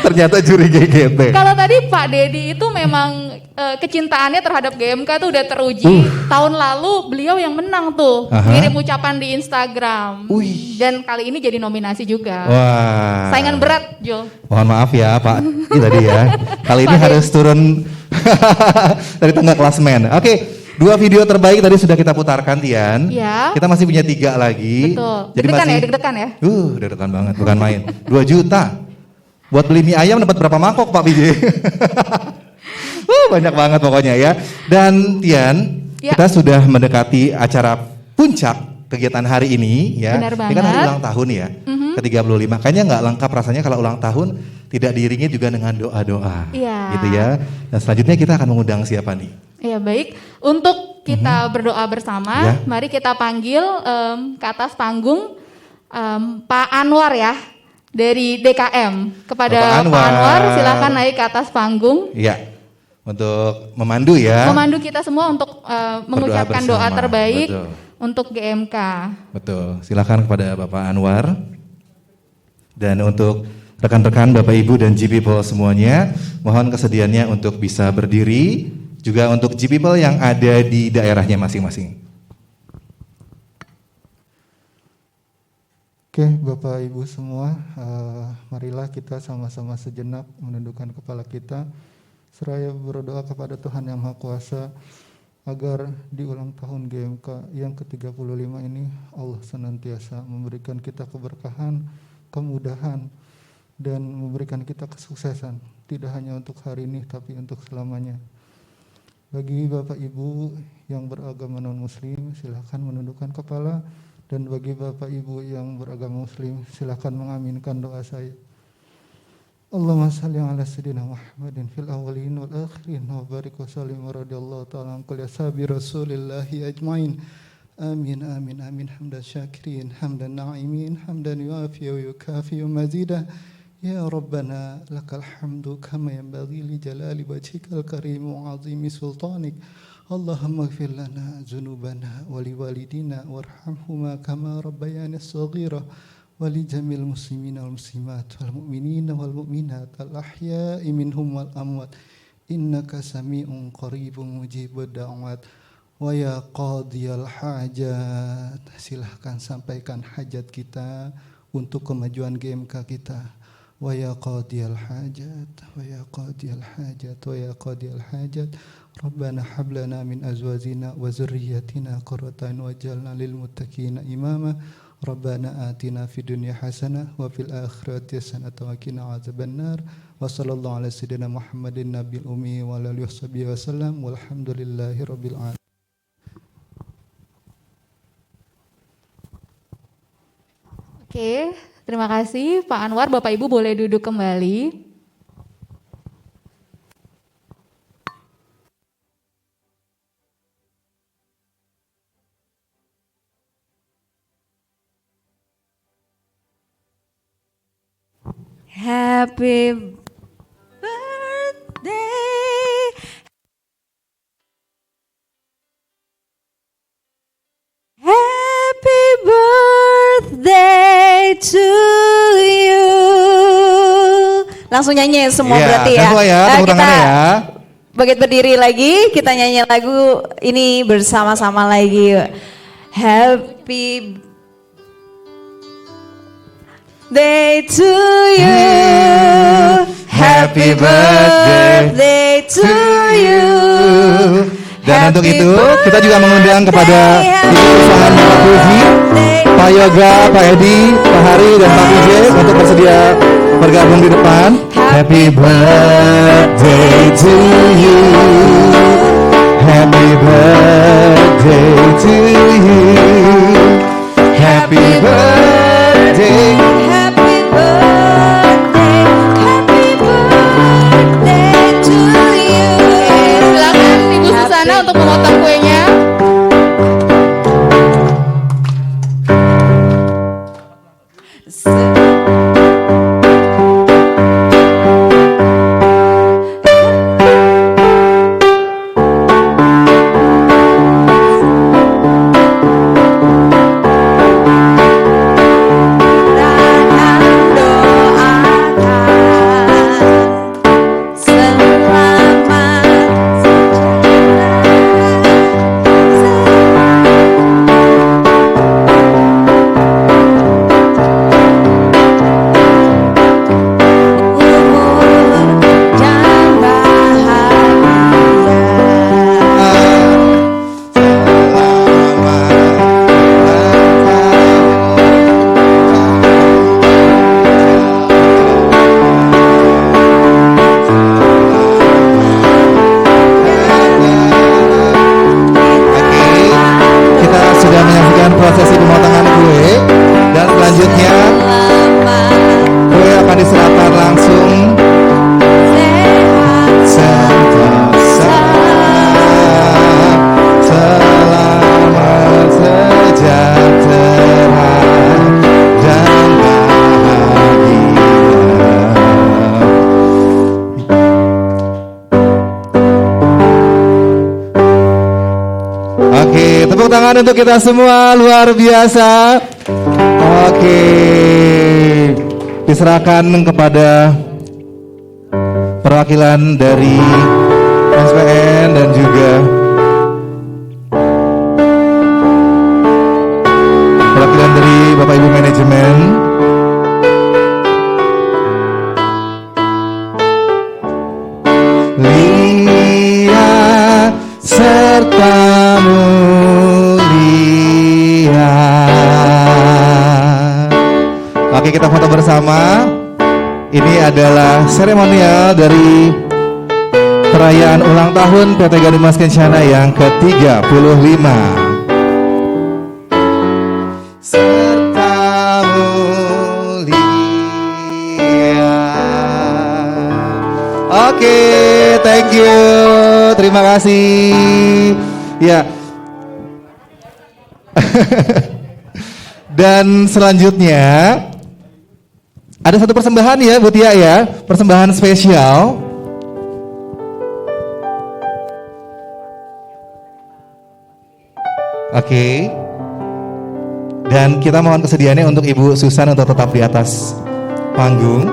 Ternyata juri GGT. Kalau tadi Pak Dedi itu memang kecintaannya terhadap GMK tuh udah teruji. Tahun lalu beliau yang menang tuh, ngirim ucapan di Instagram. Dan kali ini jadi nominasi juga. Wah. Saingan berat, Jo. Mohon maaf ya Pak, ini tadi ya. Kali ini harus turun dari tengah klasmen. Oke, 2 video terbaik tadi sudah kita putarkan, Tian. Ya. Kita masih punya 3 lagi. Betul. Jadi Deg-degan ya? Deg-degan banget, bukan main. 2 juta. Buat beli mie ayam dapat berapa mangkok Pak BJ? Banyak banget pokoknya ya. Dan Tian, kita sudah mendekati acara puncak kegiatan hari ini ya. Benar banget. Ini kan hari ulang tahun ya, ke-35. Kayaknya nggak lengkap rasanya kalau ulang tahun tidak diiringi juga dengan doa-doa. Iya. Gitu ya. Dan selanjutnya kita akan mengundang siapa nih? Ya baik, untuk kita berdoa bersama, mari kita panggil ke atas panggung Pak Anwar ya, dari DKM. Kepada Pak Anwar, silakan naik ke atas panggung. Iya, untuk memandu ya. Memandu kita semua untuk mengucapkan doa terbaik untuk GMK. Betul, silakan kepada Bapak Anwar. Dan untuk rekan-rekan Bapak Ibu dan G-People semuanya, mohon kesediaannya untuk bisa berdiri. Juga untuk G-People yang ada di daerahnya masing-masing. Oke, Bapak Ibu semua, marilah kita sama-sama sejenak menundukkan kepala kita, seraya berdoa kepada Tuhan Yang Maha Kuasa, agar di ulang tahun GMK yang ke-35 ini Allah senantiasa memberikan kita keberkahan, kemudahan, dan memberikan kita kesuksesan, tidak hanya untuk hari ini tapi untuk selamanya. Bagi Bapak Ibu yang beragama non-muslim, silakan menundukkan kepala, dan bagi Bapak Ibu yang beragama muslim, silakan mengaminkan doa saya. Allahumma salli ala sayyidina Muhammadin fil awwalin wal akhirin wa barik wa sallim wa radiyallahu ta'ala an kulli ashabi rasulillahi ajmain. Amin amin amin hamdan syakirin hamdan na'imin hamdan yuafi wa yukafi mazida. Ya Rabbana lakal hamdu kama yanbaghi li jalali wajhikal karim wa azimi sultanik. Allahumma ighfir lana dzunubana wa liwalidina warhamhuma kama rabbayana shaghira wa li jamil muslimina wal muslimat wal mu'minina wal mu'minat al ahya'i minhum wal amwat innaka sami'un qaribun mujibud da'wat wa ya qadiyal hajat. Silahkan sampaikan hajat kita untuk kemajuan GMK kita. Wa ya qadiyal hajat wa ya qadiyal hajat wa ya qadiyal hajat Rabbana hab lana min azwajina wa zurriyyatina qurratan waj'alna lil muttaqina imama. Rabbana atina fid dunya hasanah wa fil akhirati hasanah wa qina adzabannar. Wa sallallahu ala sayyidina Muhammadin nabiyil ummi wa ala alihi wasallam walhamdulillahi rabbil alamin. Oke, terima kasih Pak Anwar. Bapak Ibu boleh duduk kembali. Happy birthday. Happy birthday to you. Langsung nyanyi semua berarti ya. Semua ya, tepuk tangannya ya. Begitu berdiri lagi, kita nyanyi lagu ini bersama-sama lagi. Happy birthday to you. Happy birthday to you. Dan untuk itu kita juga mengundang kepada ibu usaha Pak Puji, Pak Yoga, Pak Edi, Pak Hari dan Pak PJ untuk bersedia bergabung di depan. Happy birthday to you. Happy birthday to you. Happy birthday. Happy birthday, happy birthday to you. Silakan Ibu Susana untuk memotong kuenya. Prosesi pemotongan kue dan selanjutnya kue akan diserahkan langsung sentosa selamat sejahtera dan bahagia. Oke, tepuk tangan untuk kita semua, luar biasa. Oke, diserahkan kepada perwakilan dari SPN dan juga perwakilan dari Bapak Ibu manajemen. Lia serta mulia. Oke, kita foto bersama. Ini adalah seremonial dari perayaan ulang tahun PT Garumas Kencana yang ke-35. Serta mulia. Oke, thank you. Terima kasih. Ya. Dan selanjutnya ada satu persembahan ya Bu Tia ya, persembahan spesial. Oke. Dan kita mohon kesediaannya untuk Ibu Susan untuk tetap di atas panggung.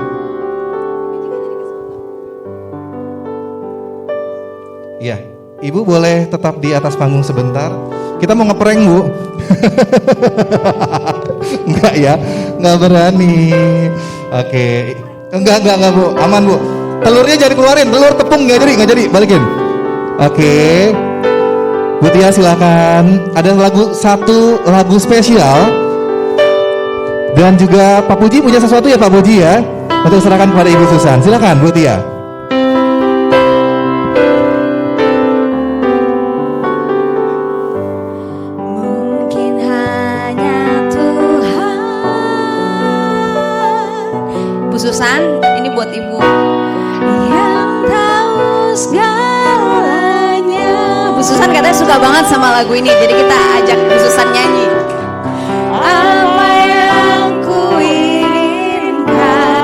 Ya, Ibu boleh tetap di atas panggung sebentar. Kita mau ngeprank Bu. Enggak ya, enggak berani. Oke, enggak Bu, aman Bu. Telurnya jangan keluarin, telur tepung enggak jadi, balikin. Oke, Bu Tia silakan. Ada satu lagu spesial. Dan juga Pak Puji punya sesuatu ya Pak Puji ya, untuk serahkan kepada Ibu Susan. Silakan Bu Tia. Susan, ini buat Ibu yang tahu segalanya. Bu Susan katanya suka banget sama lagu ini, jadi kita ajak Bu Susan nyanyi. Apa yang ku inginkan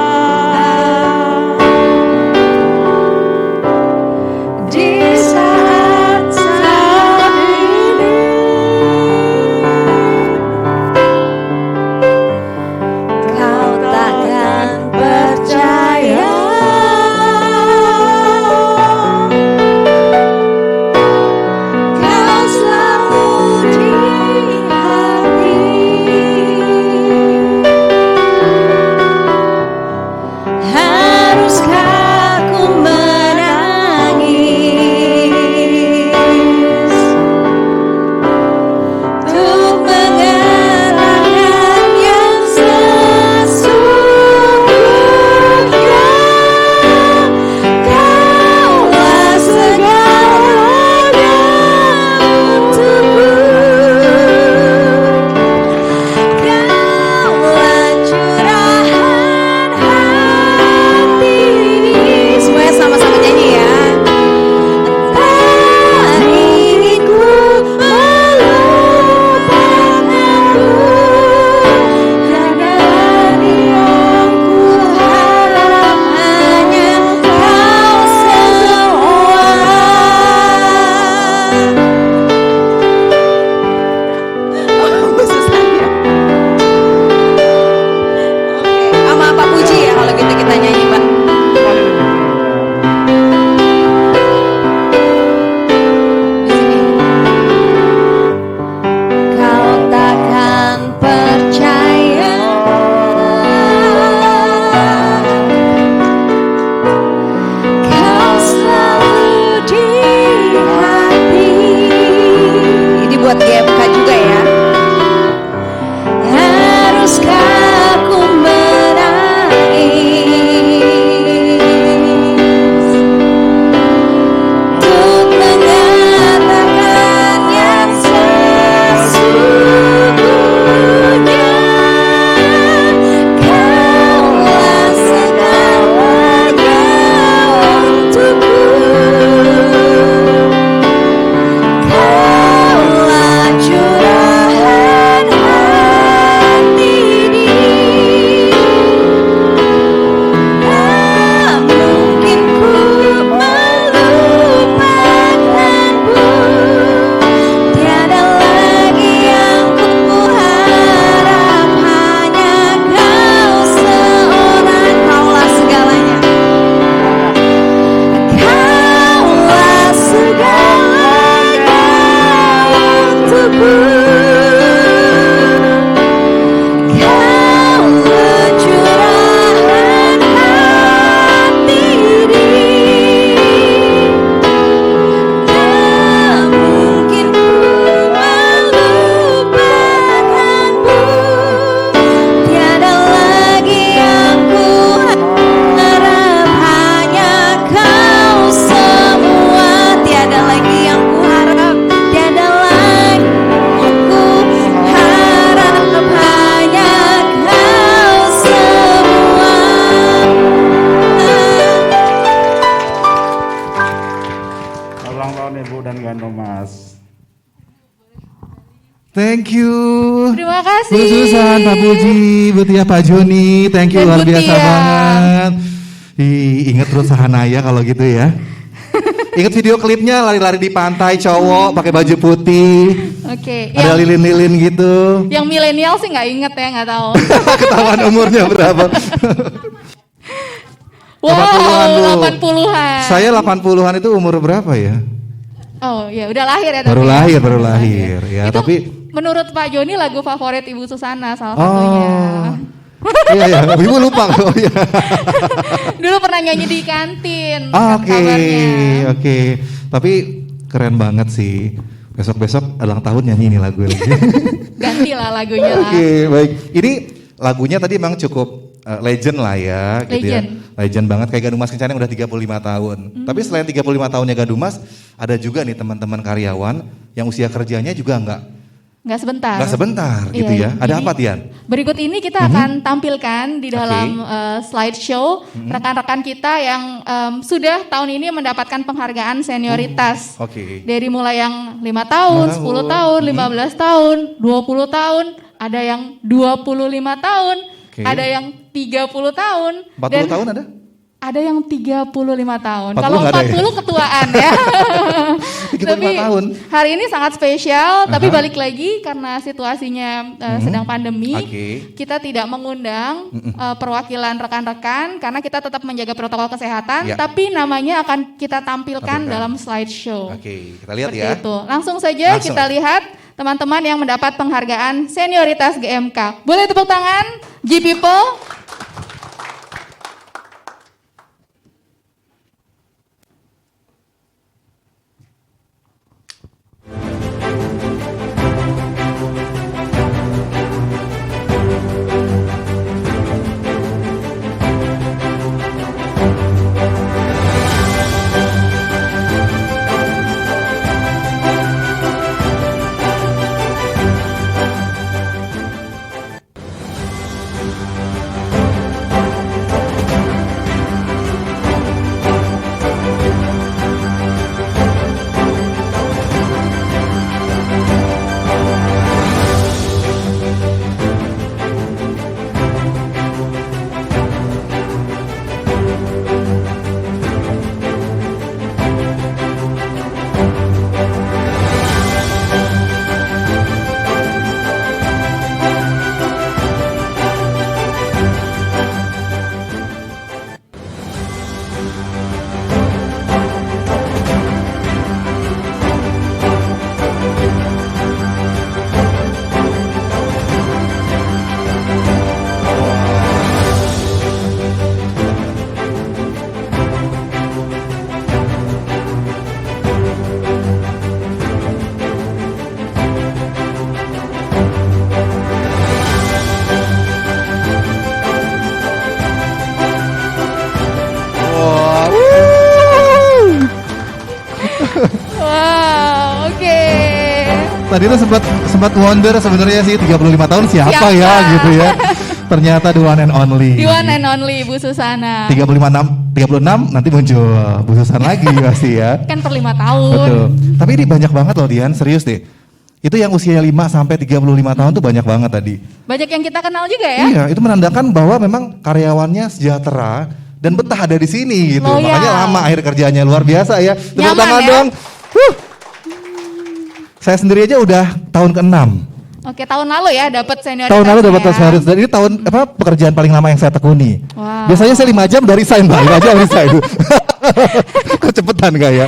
di saat-saat ini, kau takkan percaya kau selalu di hati. Thank you. Terima kasih. Bu Susan, Pak Puji, Bu Tia, Pak Joni, thank you Dan luar Bu biasa Tia. banget. Ingat terus Sahanaya kalau gitu ya. Ingat video klipnya lari-lari di pantai cowok pakai baju putih. Oke. Ada lilin-lilin gitu. Yang milenial sih nggak inget ya, nggak tahu. Ketahuan umurnya berapa. Wow, 80-an, Bu. 80-an. Saya 80-an itu umur berapa ya? Oh ya, udah lahir ya. Baru tapi ya. lahir ya. Itu Tapi menurut Pak Joni lagu favorit Ibu Susana salah satunya. iya, ibu lupa. Oh, iya. Dulu pernah nyanyi di kantin. Oke. Tapi keren banget sih. Besok-besok ulang tahun nyanyi ini lagu lagi. Gantilah lagunya lah. Oke, baik. Ini lagunya tadi memang cukup legend lah ya, gitu ya. Legend banget kayak Gandumas Kencana yang udah 35 tahun. Tapi selain 35 tahunnya Gandumas, ada juga nih teman-teman karyawan yang usia kerjanya juga Nggak sebentar. Nggak sebentar gitu Iya, ya. Ada jadi apa Tian? Berikut ini kita akan tampilkan di dalam slideshow rekan-rekan kita yang sudah tahun ini mendapatkan penghargaan senioritas. Dari mulai yang 5 tahun, 10 tahun, 15 tahun, 20 tahun, ada yang 25 tahun, ada yang 30 tahun. 40 tahun ada? Ada yang 35 tahun. 40 Kalau 40 ada ya? ketuaan ya. 35 Tapi tahun. hari ini sangat spesial, tapi balik lagi karena situasinya sedang pandemi, kita tidak mengundang perwakilan rekan-rekan karena kita tetap menjaga protokol kesehatan, tapi namanya akan kita tampilkan dalam slideshow. Oke, kita lihat Seperti ya. itu. Langsung saja kita lihat teman-teman yang mendapat penghargaan senioritas GMK. Boleh tepuk tangan, G People. Tadi tuh sempat wonder sebenarnya sih 35 tahun siapa ya gitu ya. Ternyata the one and only. The one and only Bu Susana. 36 nanti muncul Bu Susana lagi pasti ya. Kan per 5 tahun. Betul. Tapi ini banyak banget loh Dian, serius deh. Itu yang usianya 5 sampai 35 tahun tuh banyak banget tadi. Banyak yang kita kenal juga ya. Iya, itu menandakan bahwa memang karyawannya sejahtera dan betah ada di sini gitu. Loyal. Makanya lama akhir kerjanya luar biasa ya. Tepuk Nyaman tangan ya? dong. Saya sendiri aja udah tahun ke-6. Oke, tahun lalu ya dapat senioritas. Tahun lalu dapat ya. senioritas dan ini tahun pekerjaan paling lama yang saya tekuni. Wow. Biasanya saya 5 jam dari resign, Mbak. 5 jam resign. Kecepatan gak ya?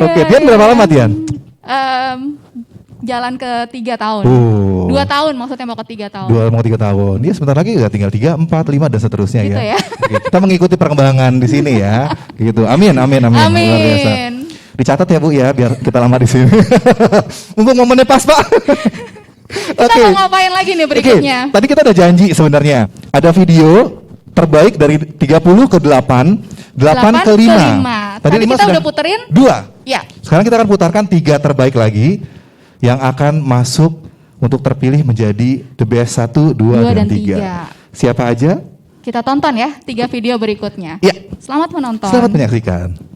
Oke, Dian berapa lama Dian? Jalan ke 3 tahun. 2 Oh. tahun maksudnya mau ke 3 tahun. 3 tahun. Dia sebentar lagi ya tinggal 3, 4, 5 dan seterusnya Gitu ya. ya. Oke, kita mengikuti perkembangan di sini ya. Gitu. Amin. Luar biasa. Dicatat ya Bu ya biar kita lama di sini. Mumpung momennya pas Pak. Kita mau ngapain lagi nih berikutnya? Oke, tadi kita ada janji sebenarnya. Ada video terbaik dari 30 ke 8, 8 ke 5. Tadi kita udah puterin 2. Ya. Sekarang kita akan putarkan 3 terbaik lagi yang akan masuk untuk terpilih menjadi the best 1, 2 dan 3. Siapa aja? Kita tonton ya 3 video berikutnya. Ya. Selamat menonton. Selamat menyaksikan.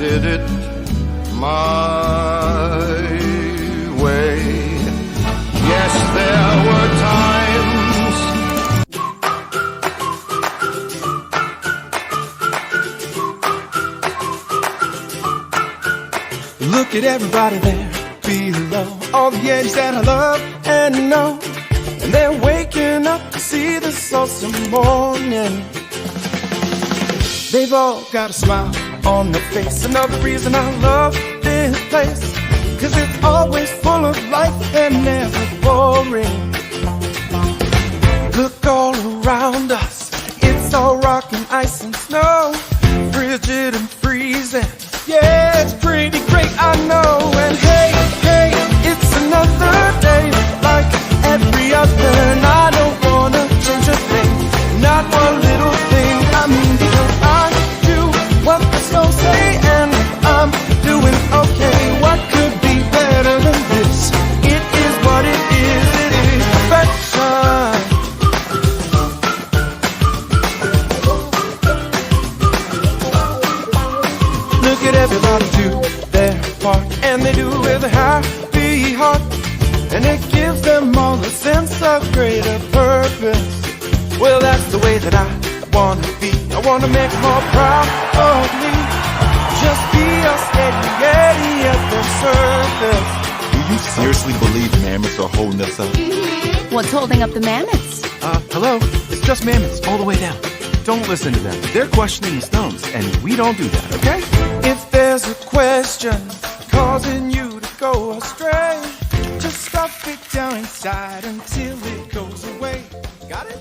did it my way. Yes, there were times. Look at everybody there below. All the Yetis that I love and know. And they're waking up to see this awesome morning. They've all got a smile on their face. Another reason I love this place, 'cause it's always full of life and never boring. Look all around us, it's all rock and ice and snow, frigid and freezing. Yeah, it's pretty great, I know. And hey, hey, it's another day like every other, and I don't wanna change a thing, not one little thing. I mean, because I do what the snow say, and I'm doing okay. What could be better than this? It is what it is perfection. Look at everybody do their part, and they do it with a happy heart, and it gives them all a sense of greater purpose. Well, that's the way that I wanna be. I wanna make them all proud of me. Just be a steady Eddie at the surface. Do you seriously believe mammoths are holding us up? What's holding up the mammoths? Hello? It's just mammoths all the way down. Don't listen to them. They're questioning the stones, and we don't do that, okay? If there's a question causing you to go astray, just stuff it down inside until it goes away. Got it?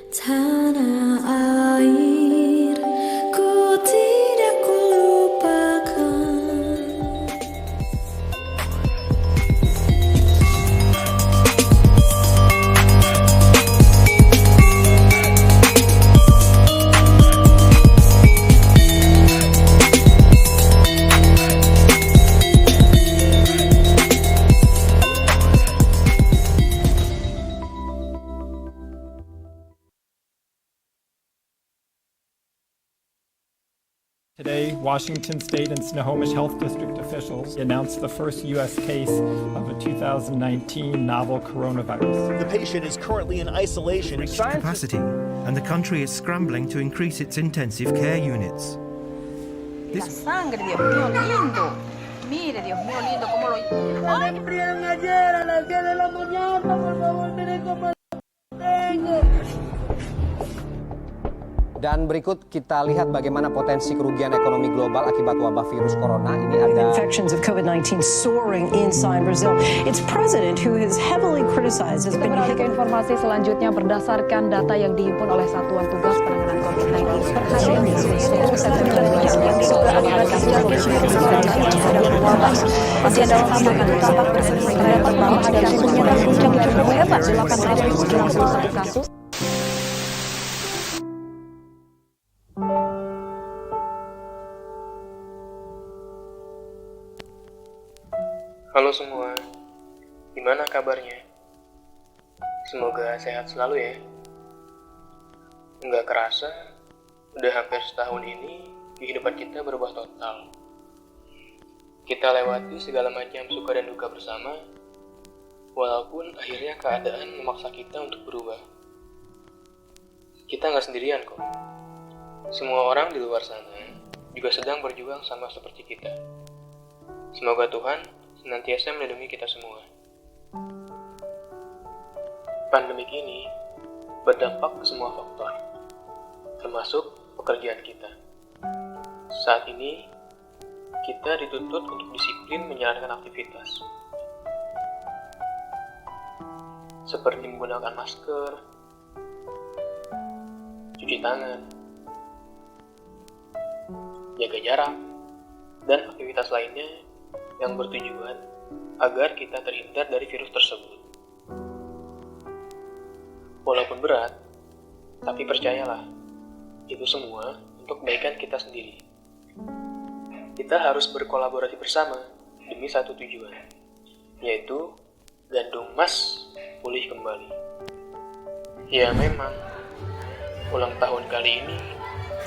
Tanah air ku tidak kulupakan. Today, Washington State and Snohomish Health District officials announced the first U.S. case of a 2019 novel coronavirus. The patient is currently in isolation. Reached capacity, and the country is scrambling to increase its intensive care units. La sangre, Dios mío lindo. Mire, Dios mío lindo, cómo lo... ¡Ay! Ayer a las 10 de la mañana, por favor, miren cómo tengo. Dan berikut kita lihat bagaimana potensi kerugian ekonomi global akibat wabah virus corona. Ini ada infections of COVID-19 soaring inside Brazil. Its president, who is heavily criticized, has been. Beralih ke informasi selanjutnya berdasarkan data yang dihimpun oleh Satuan Tugas Penanganan COVID-19 per hari masih ada tambahan terdapat tambahan kasus dan puncak cukup hebat 891 kasus. Halo semua, di gimana kabarnya? Semoga sehat selalu ya. Nggak kerasa, udah hampir setahun ini kehidupan kita berubah total. Kita lewati segala macam suka dan duka bersama, walaupun akhirnya keadaan memaksa kita untuk berubah. Kita nggak sendirian kok. Semua orang di luar sana juga sedang berjuang sama seperti kita. Semoga Tuhan senantiasa melindungi kita semua. Pandemik ini berdampak ke semua faktor, termasuk pekerjaan kita. Saat ini, kita dituntut untuk disiplin menjalankan aktivitas, seperti menggunakan masker, cuci tangan, jaga jarak, dan aktivitas lainnya yang bertujuan agar kita terhindar dari virus tersebut. Walaupun berat, tapi percayalah, itu semua untuk kebaikan kita sendiri. Kita harus berkolaborasi bersama demi satu tujuan, yaitu Gandung Mas pulih kembali. Ya memang, ulang tahun kali ini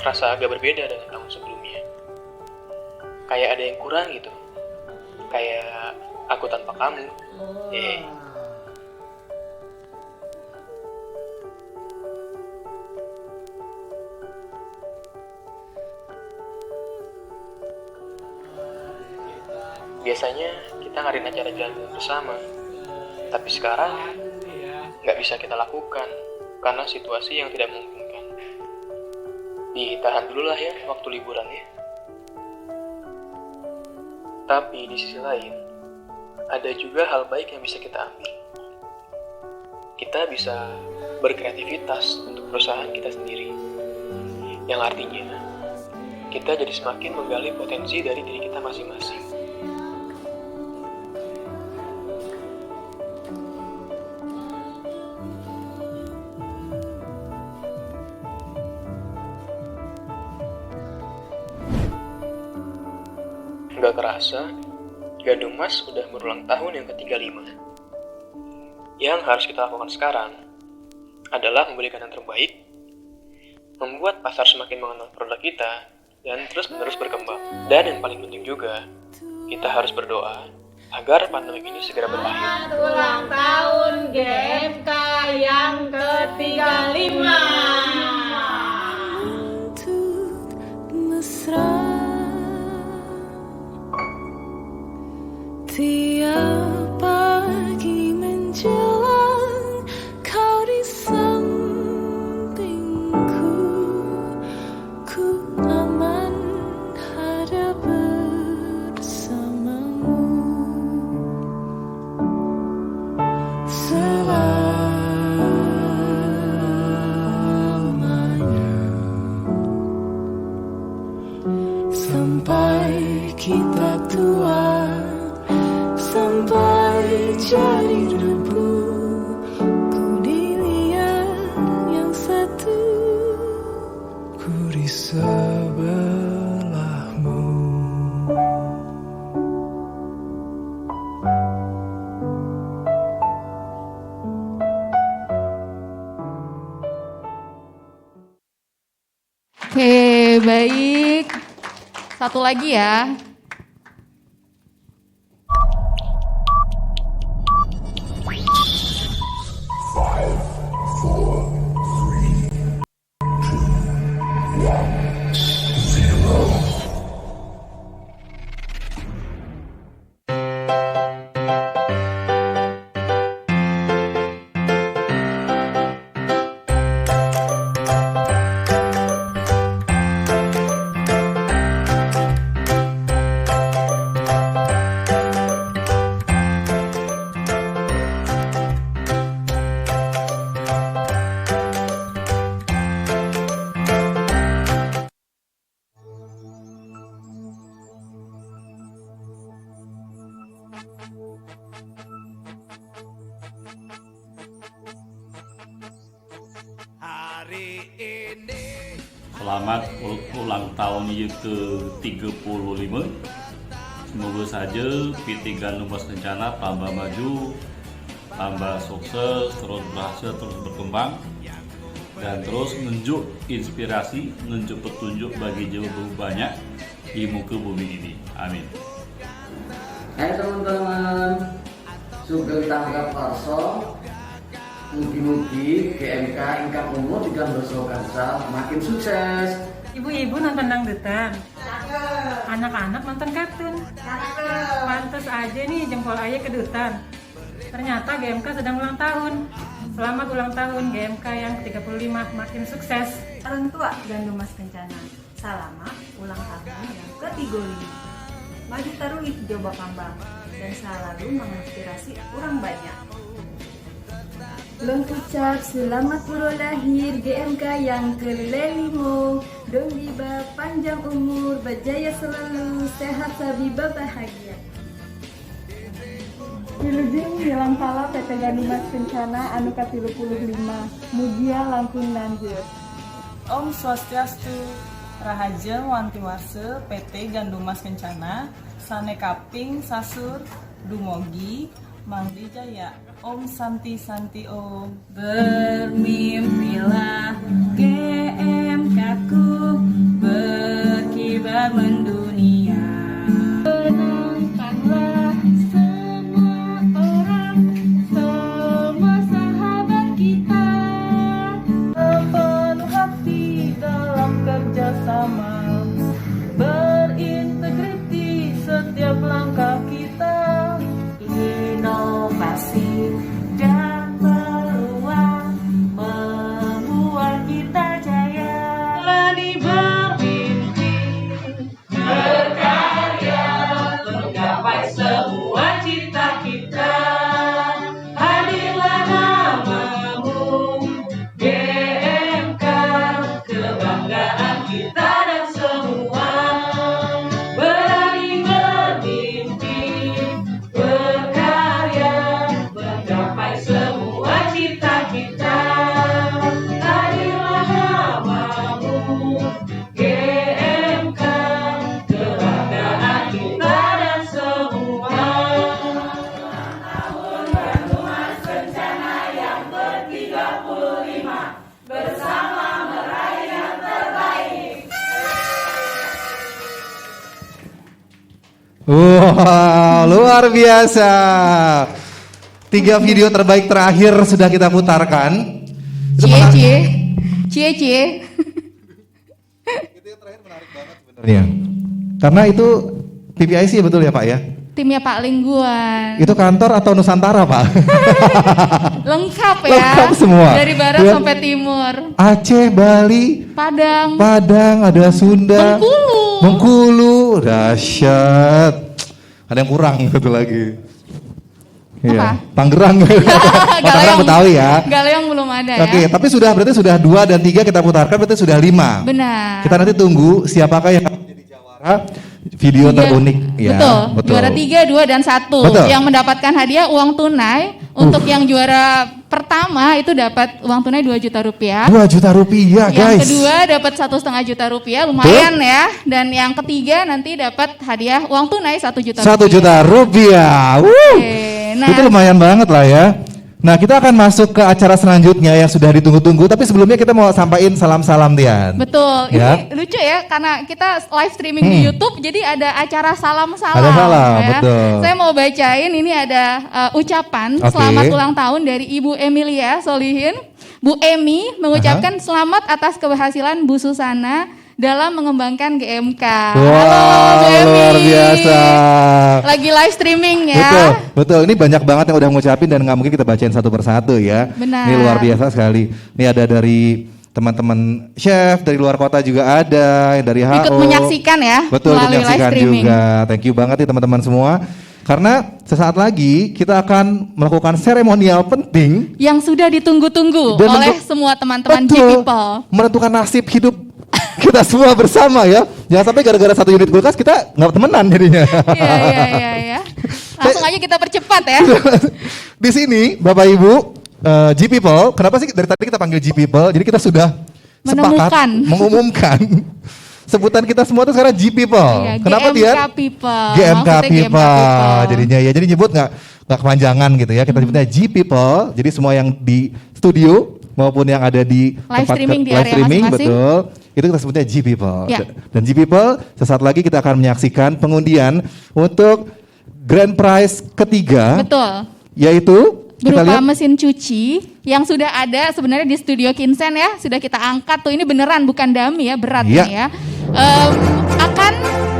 terasa agak berbeda dengan tahun sebelumnya. Kayak ada yang kurang gitu. Kayak aku tanpa kamu. Biasanya kita ngadain acara jalan bersama, tapi sekarang nggak bisa kita lakukan karena situasi yang tidak memungkinkan. Ditahan dulu lah ya waktu liburannya. Tapi di sisi lain, ada juga hal baik yang bisa kita ambil. Kita bisa berkreativitas untuk perusahaan kita sendiri, yang artinya kita jadi semakin menggali potensi dari diri kita masing-masing. Gak kerasa, Gandung Mas udah berulang tahun yang ke-35. Yang harus kita lakukan sekarang adalah memberikan yang terbaik, membuat pasar semakin mengenal produk kita, dan terus-menerus berkembang. Dan yang paling penting juga, kita harus berdoa agar pandemi ini segera berakhir. Ulang tahun GMK yang ke-35. Tiap pagi menjelang kau di sampingku, ku aman ada bersamamu. Selamanya sampai kita tua, sampai jadi debu, ku dilihat yang satu, ku di sebelahmu. Oke, baik. Satu lagi ya. Selamat ulang tahun ke-35. Semoga saja PT Gandung Mas Kencana tambah maju, tambah sukses, terus berhasil, terus berkembang, dan terus nunjuk inspirasi, nunjuk petunjuk bagi jauh banyak di muka bumi ini. Amin. Hai teman-teman, Sugeng Tanggap Karso, mugi-mugi GMK ingkang umur 13 kansa makin sukses. Ibu-ibu nonton dangdutan, anak-anak nonton kartun. Pantes aja nih jempol ayah kedutan. Ternyata GMK sedang ulang tahun. Selamat ulang tahun GMK yang ke-35, makin sukses. Orang tua Gandu Mas Kencana, selamat ulang tahun yang ke-35. Maju taruih Joba Kambang dan selalu menginspirasi orang banyak. Long ucap selamat ulang lahir GMK yang ke-5. Dong diba panjang umur, berjaya selalu, sehat sabiba bahagia. Wilujeng hilang pala PT Gandu Mas Kencana anu ka-35. Mugia langkung lanjut. Om Swastiastu, Rahajeng Wanti Warse PT Gandu Mas Kencana, Sane Kaping Sasur, Dumogi, Mangdi Jaya. Om Santi Santi Om. Bermimpilah GMK-ku berkibar mendunia. Senangkanlah semua orang, semua sahabat kita. Penuh hati dalam kerjasama, berintegriti setiap langkah kita. Inovasi dan peluang membuat kita jaya. Berani bermimpi, berkarya, menggapai semua cita kita. Hadirlah namamu, GMK, kebanggaan kita dan semua. Berani bermimpi, berkarya, menggapai semua cita kita. Hadirlah namamu, GMK, kebanggaan kita dan semua. Tahun Gandu Mas Kencana yang ke-35, bersama meraih yang terbaik. Wow, luar biasa. 3 video terbaik terakhir sudah kita putarkan. Cie. Sebenarnya. Karena itu PPIC betul ya Pak ya? Timnya Pak Lingguan. Itu kantor atau Nusantara Pak? Lengkap ya. Lengkap semua. Dari barat Ya. sampai timur. Aceh, Bali, Padang, ada Sunda, Bengkulu, dahsyat. Ada yang kurang satu lagi. Iya, Tangerang. Tangerang Betawi ya. Galeong belum ada ya. Oke, tapi berarti sudah 2 dan 3 kita putarkan, berarti sudah 5. Benar. Kita nanti tunggu siapakah yang akan menjadi jawara video terunik ya. Betul. Juara 3, 2, dan 1. Betul. Yang mendapatkan hadiah uang tunai. Untuk yang juara pertama itu dapat uang tunai 2 juta rupiah. 2 juta rupiah guys. Yang kedua dapat 1,5 juta rupiah, lumayan ya. Dan yang ketiga nanti dapat hadiah uang tunai 1 juta rupiah. 1 juta rupiah. Nah, itu lumayan banget lah ya. Nah, kita akan masuk ke acara selanjutnya yang sudah ditunggu-tunggu. Tapi sebelumnya kita mau sampaikan salam-salam Tian. Betul. Ya. Ini lucu ya karena kita live streaming di YouTube, jadi ada acara salam-salam. Ada salam, ya. betul. Saya mau bacain ini ada ucapan selamat ulang tahun dari Ibu Emilia Solihin. Bu Emi mengucapkan selamat atas keberhasilan Bu Susana dalam mengembangkan GMK. Halo Bu Emi. Luar biasa. Lagi live streaming ya. Betul. Ini banyak banget yang udah ngucapin dan nggak mungkin kita bacain satu persatu ya. Benar. Ini luar biasa sekali. Ini ada dari teman-teman chef dari luar kota juga ada, yang dari HO. Ikut menyaksikan ya. Betul, ikut menyaksikan juga. Thank you banget nih teman-teman semua. Karena sesaat lagi kita akan melakukan seremonial penting yang sudah ditunggu-tunggu dan oleh semua teman-teman G-People. Menentukan nasib hidup kita semua bersama ya. Jangan sampai gara-gara 1 unit kulkas kita nggak temenan jadinya. Iya. Langsung aja kita percepat ya. Di sini Bapak Ibu G-People, kenapa sih dari tadi kita panggil G-People? Jadi kita sudah sepakat mengumumkan sebutan kita semua tuh sekarang G-People. Iya, kenapa GMK dia? People. GMK People. Jadinya ya. Jadi nyebut nggak nggak kepanjangan gitu ya. Kita sebutnya G People. Jadi semua yang di studio maupun yang ada di Live tempat streaming di live area streaming, masing-masing. betul. Itu kita sebutnya G People. Ya. Dan G People sesaat lagi kita akan menyaksikan pengundian untuk grand prize ketiga. Betul. Yaitu kita Berupa lihat mesin cuci yang sudah ada sebenarnya di studio Kinsen ya, sudah kita angkat tuh, ini beneran bukan dummy ya, berat Ya. nih ya. Akan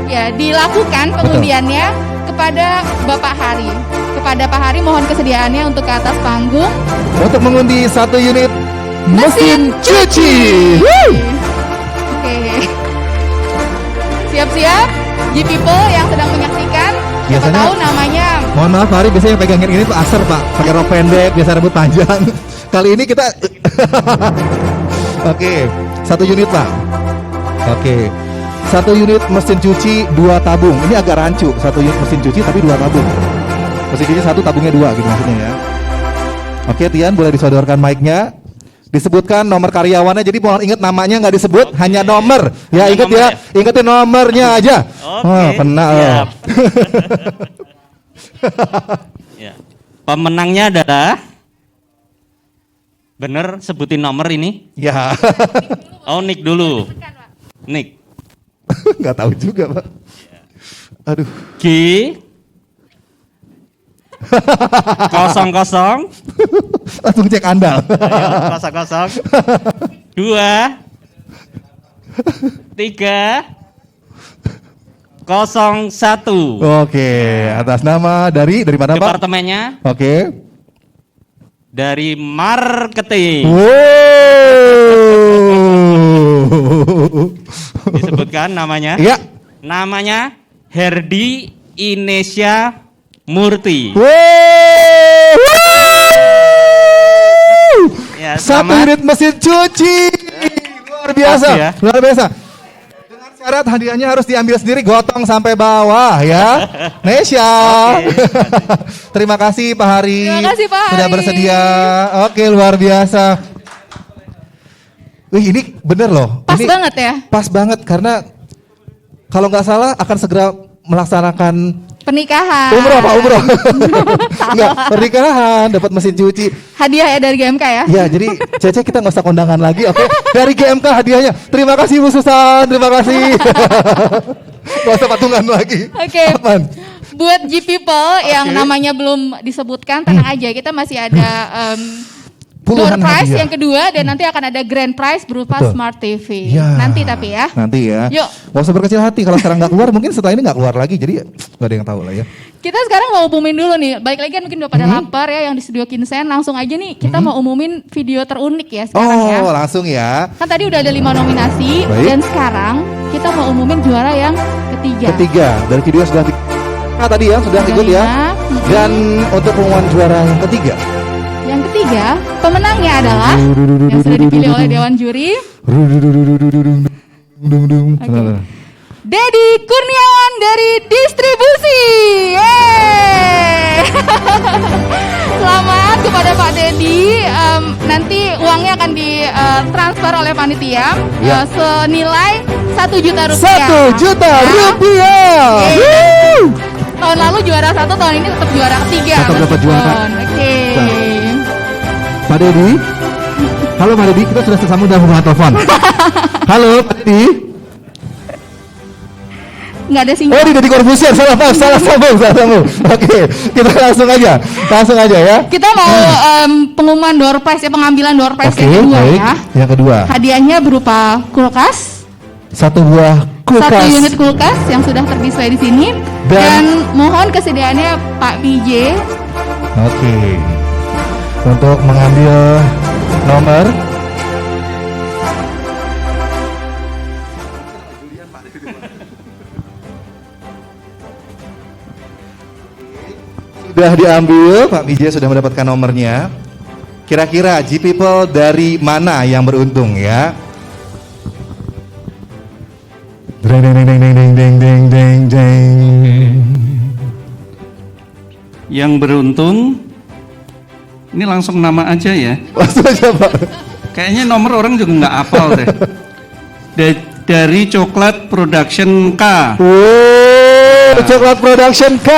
ya dilakukan pengundiannya kepada Bapak Hari. Kepada Pak Hari mohon kesediaannya untuk ke atas panggung untuk mengundi 1 unit mesin cuci. Oke. Siap-siap G People yang sedang menyaksikan. Siapa Biasanya- tahu namanya. Mohon maaf Pak Hari, biasanya yang pegangin ini tuh Aser Pak, pakai rok pendek, biasa rambut panjang. Kali ini kita Oke, 1 unit Pak. Oke. 1 unit mesin cuci 2 tabung. Ini agak rancu, 1 unit mesin cuci tapi 2 tabung. Mesin cuci 1 tabungnya 2 gitu maksudnya ya. Oke, Tian boleh disodorkan mic-nya. Disebutkan nomor karyawannya, jadi mohon ingat namanya nggak disebut, hanya nomor. Ya ingat ya, ingetin nomornya aja. Wah, kena loh. Ya. Pemenangnya adalah, bener sebutin nomor ini? Ya. Oh, Nick dulu. Nick. Nggak tahu juga Pak. Aduh. G 00. Langsung cek andal. Ayo, 00. 2 3 01. Oke, atas nama dari mana Pak? Departemennya Oke. dari marketing. Disebutkan namanya? Iya. Namanya Herdi Inesia Murti. Ya, 1 unit mesin cuci. Luar biasa. Pasti ya. Luar biasa. Dengan syarat hadiahnya harus diambil sendiri, gotong sampai bawah ya. Nesya. Terima kasih Pak Hari. Terima kasih, Pak Sudah Hari. bersedia. Oke, luar biasa. Wih, ini bener loh. Pas Ini banget ya. pas banget karena kalau nggak salah akan segera melaksanakan Pernikahan. umroh Pak, umroh. Enggak, pernikahan, dapat mesin cuci. Hadiah ya dari GMK ya. Ya, jadi Cece kita nggak usah kondangan lagi, oke? Dari GMK hadiahnya. Terima kasih Bu Susan, terima kasih. Nggak usah patungan lagi. Oke. Aman. Buat G People yang namanya belum disebutkan, tenang aja, kita masih ada door Puluhan prize hadiah. yang kedua dan nanti akan ada grand prize berupa Betul. Smart TV. Ya. Nanti tapi ya. Nanti ya. Yuk. Nggak usah berkecil hati, kalau sekarang nggak keluar, mungkin setelah ini nggak keluar lagi, jadi nggak ada yang tahu lah ya. Kita sekarang mau umumin dulu nih. Baik lagi kan mungkin udah pada lapar ya yang di studio Kinsen. Langsung aja nih kita mau umumin video terunik ya sekarang ya. Oh, langsung ya. Kan tadi udah ada 5 nominasi. Baik. Dan sekarang kita mau umumin juara yang ketiga. Ketiga, dari video sudah tadi ya, sudah ikut ya. Dan untuk pengumuman juara yang ketiga. Yang ketiga, pemenangnya adalah yang sudah dipilih oleh Dewan Juri, Dedi Kurniawan dari Distribusi. Yeay. Selamat kepada Pak Dedi. Nanti uangnya akan ditransfer oleh panitia Ya. senilai 1 juta rupiah. 1 juta Ya. rupiah. Yeay. Tahun lalu juara 1, tahun ini tetap juara ketiga. Tetap dapat juara. Oke. Pak Dedi. Halo Pak Dedi, kita sudah tersambung dalam hubungan telepon. Halo Pak Dedi. Nggak ada sinyal. Oh, ini Dedi Corbusier, salah sambung. Oke, kita langsung aja ya. Kita mau pengumuman door prize ya, pengambilan door prize Oke, yang kedua baik. ya. Yang kedua. Hadiahnya berupa kulkas, 1 buah kulkas. 1 unit kulkas yang sudah terdisplay di sini. Dan mohon kesediaannya Pak PJ. Oke. Untuk mengambil nomor sudah diambil, Pak PJ sudah mendapatkan nomornya. Kira-kira G People dari mana yang beruntung ya? Deng deng deng deng deng deng deng deng deng. Yang beruntung, ini langsung nama aja ya. Langsung aja Pak. Kayaknya nomor orang juga nggak hafal deh. Dari Coklat Production K. Coklat Production K.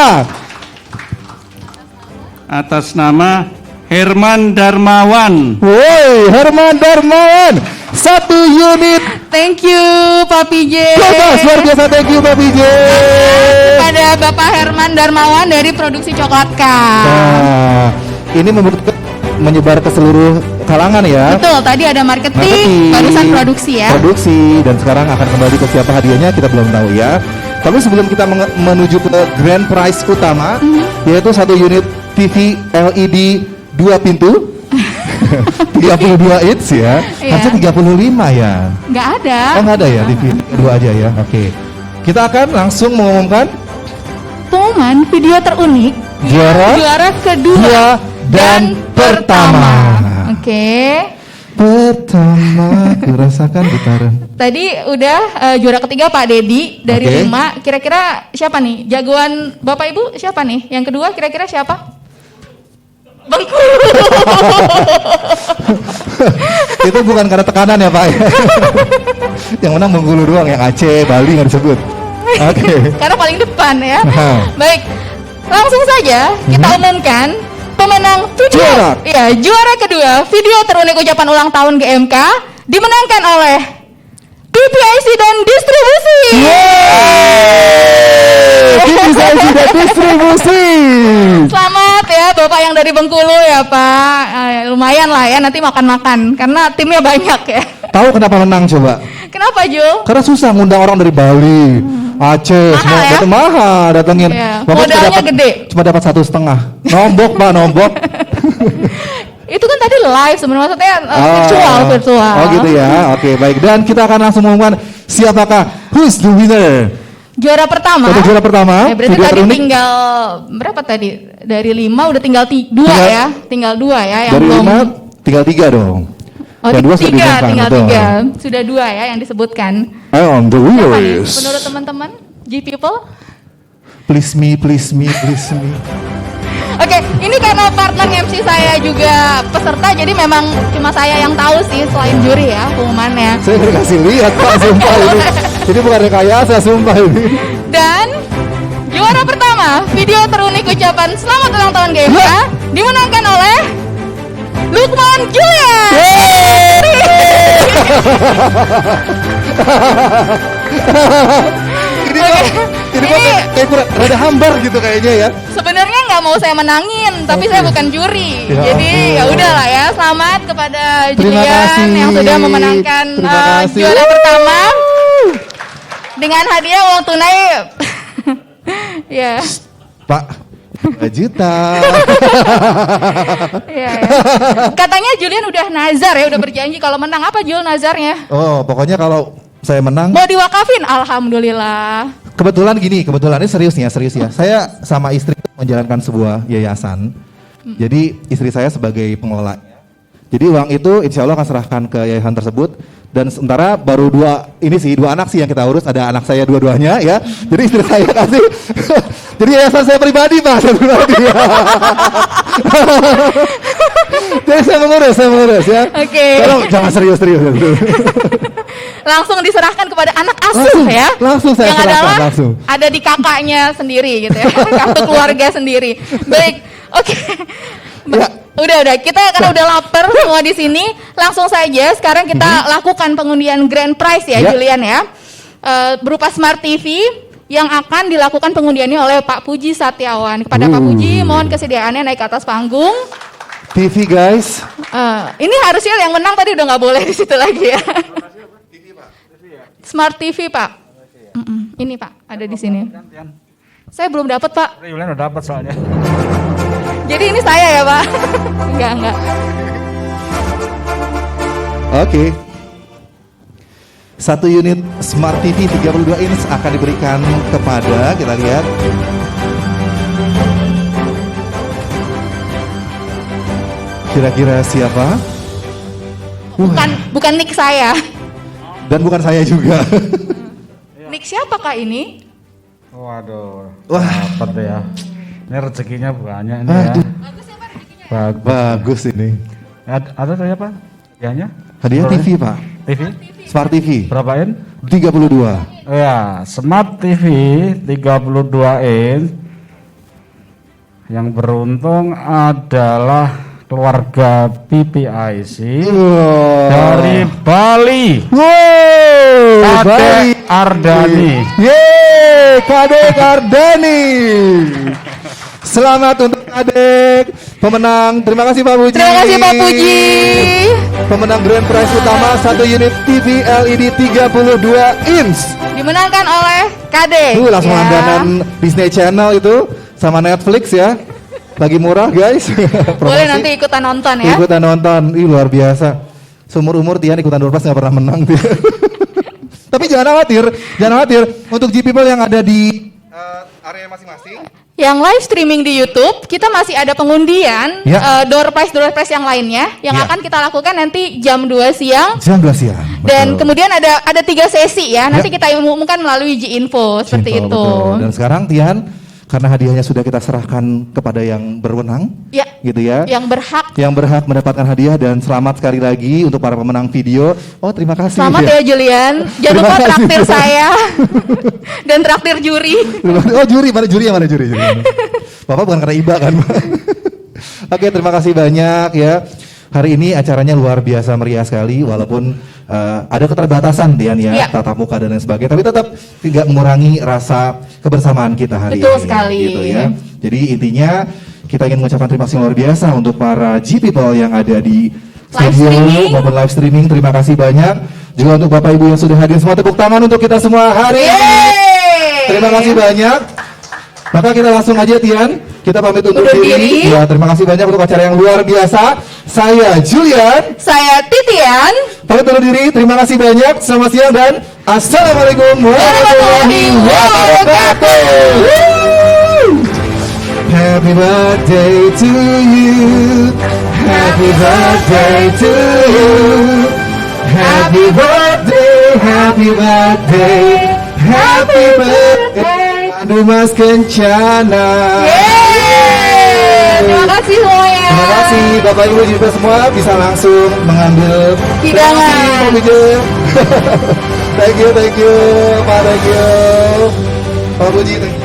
atas nama Herman Darmawan. Woi, Herman Darmawan, 1 unit. Thank you Pak PJ. Luar biasa, thank you Pak PJ. Kepada Bapak Herman Darmawan dari Produksi Coklat Cup. Nah, ini menyebar ke seluruh kalangan ya. Betul, tadi ada marketing, barusan produksi ya. Produksi, dan sekarang akan kembali ke siapa hadiahnya kita belum tahu ya. Tapi sebelum kita menuju ke grand prize utama, yaitu 1 unit TV LED 2 pintu 32 inch ya. Harusnya 35 ya. Nggak ada. Oh, nggak ada ya, TV 2 aja ya. Oke. Kita akan langsung mengumumkan pengumuman video terunik juara kedua dan pertama. Oke. Pertama aku rasakan getaran. Tadi udah juara ketiga Pak Dedi dari 5. Kira-kira siapa nih? Jagoan Bapak Ibu siapa nih? Yang kedua kira-kira siapa? Bengkulu. Itu bukan karena tekanan ya Pak. Yang menang Bengkulu doang, yang Aceh, Bali nggak disebut. Oke. Karena paling depan ya. Baik, langsung saja kita umumkan pemenang video. Juara kedua video terunik ucapan ulang tahun GMK dimenangkan oleh PPIC dan Distribusi. PPIC dan Distribusi. Selamat ya Bapak yang dari Bengkulu ya Pak. Lumayan lah ya, nanti makan-makan karena timnya banyak ya. Tahu kenapa menang coba? Kenapa Jul? Karena susah ngundang orang dari Bali, Aceh, semua ya? Mahal datengin. Modalnya gede. Cuma dapat 1,5. Nombok Pak, nombok. Itu kan tadi live sebenarnya, maksudnya virtual. Oh gitu ya. Oke, baik. Dan kita akan langsung mengumumkan siapakah who's the winner. Juara pertama. Juara pertama. Berarti tadi tinggal berapa tadi? Dari 5 udah tinggal 2 ya. Tinggal 2 ya yang dari belum. 5 tinggal 3 dong. Oh, yang 2 sudah diumumkan. Tinggal 3. Sudah 2 ya yang disebutkan. On the winner is. Menurut teman-teman, G people? Please me, please me, please me. Oke, ini karena partner MC saya juga peserta, jadi memang cuma saya yang tahu sih selain juri ya pengumumannya. Saya dikasih lihat Pak, sumpah ini. Jadi bukan rekayasa, sumpah ini. Dan juara pertama video terunik ucapan selamat ulang tahun GMK dimenangkan oleh Lukman Julian. Ini kayak kurang rada hambar gitu kayaknya ya. Sebenarnya nggak mau saya menangin, tapi saya bukan juri. Jadi ya udahlah ya. Selamat kepada Julian yang sudah memenangkan juara pertama dengan hadiah uang tunai. Ya. Pak, 2 juta. Ya. Katanya Julian udah nazar ya, udah berjanji kalau menang. Apa Jul nazarnya? Oh, pokoknya kalau saya menang mau diwakafin, alhamdulillah. Kebetulan ini serius ya. Saya sama istri menjalankan sebuah yayasan. Jadi istri saya sebagai pengelolanya. Jadi uang itu insya Allah akan serahkan ke yayasan tersebut. Dan sementara baru 2 anak sih yang kita urus. Ada anak saya dua-duanya ya. Jadi istri saya kasih. Jadi yayasan saya pribadi Pak. Jadi saya mengurus ya. Oke. Tolong jangan serius. Langsung diserahkan kepada anak asuh ya. Langsung saya yang serahkan adalah langsung. Ada di kakaknya sendiri gitu ya. Kartu keluarga sendiri. Baik. Oke. Ya. Udah kita kan udah lapar semua di sini. Langsung saja sekarang kita lakukan pengundian grand prize ya Julian ya. Berupa Smart TV yang akan dilakukan pengundiannya oleh Pak Puji Satiawan. Kepada Pak Puji mohon kesediaannya naik ke atas panggung. TV guys. Ini harusnya yang menang tadi udah nggak boleh di situ lagi ya. Smart TV Pak. Ini Pak ada di sini. Saya belum dapat Pak. Julian udah dapat soalnya. Jadi ini saya ya Pak. Enggak. Oke. 1 unit Smart TV 32 inch akan diberikan kepada, kita lihat. Kira-kira siapa? Bukan nick saya. Dan bukan saya juga. Nick siapa Kak ini? Waduh. Wah, dapat ya. Ini rezekinya banyak ini ya. Bagus ini. Ada tanya apa? Hadiahnya? Hadiah TV Pak. TV? Smart TV. Berapa in? 32. Ya, Smart TV 32 in. Yang beruntung adalah keluarga PPIC dari Bali. Kadek Ardani. Yeay, Kadek Ardani. Selamat untuk Kadek, pemenang. Terima kasih Pak Puji. Terima kasih Pak Puji. Pemenang grand prize utama 1 unit TV LED 32 inch. Dimenangkan oleh Kadek. Langsung langganan Disney Channel itu sama Netflix ya. Lagi murah guys. Boleh nanti ikutan nonton ya. Ikutan nonton, luar biasa. Seumur-umur Tian ikutan door prize nggak pernah menang. Tapi jangan khawatir. Untuk G People yang ada di area masing-masing, yang live streaming di YouTube, kita masih ada pengundian door prize yang lainnya yang akan kita lakukan nanti jam 2 siang. Jam 2 siang. Dan kemudian ada 3 sesi ya. Nanti kita umumkan melalui G-Info seperti itu. Betul. Dan sekarang Tian, karena hadiahnya sudah kita serahkan kepada yang berwenang, gitu ya. Yang berhak mendapatkan hadiah, dan selamat sekali lagi untuk para pemenang video. Oh, terima kasih. Selamat ya Julian. Jangan lupa traktir saya dan traktir juri. Oh, juri mana juri? Bapak bukan karena iba kan? Oke, terima kasih banyak ya. Hari ini acaranya luar biasa meriah sekali, walaupun ada keterbatasan Tian ya, tatap muka dan lain sebagainya, tapi tetap tidak mengurangi rasa kebersamaan kita hari ini. Betul sekali. Gitu ya. Jadi intinya kita ingin mengucapkan terima kasih luar biasa untuk para G People yang ada di studio maupun live streaming. Terima kasih banyak. Juga untuk Bapak Ibu yang sudah hadir semua, tepuk tangan untuk kita semua hari ini. Terima kasih banyak. Maka kita langsung aja Tian, kita pamit untuk diri. Ya, terima kasih banyak untuk acara yang luar biasa. Saya Julian. Saya Titian. Pamit undur diri, terima kasih banyak. Selamat siang dan Assalamualaikum warahmatullahi wabarakatuh. Happy birthday to you. Happy birthday to you. Happy birthday, happy birthday, happy birthday. Aduh Mas Kencana. Terima kasih semuanya. Terima kasih Bapak Ibu juga semua bisa langsung mengambil hidangan. Thank you Pak, thank you Pak Puji.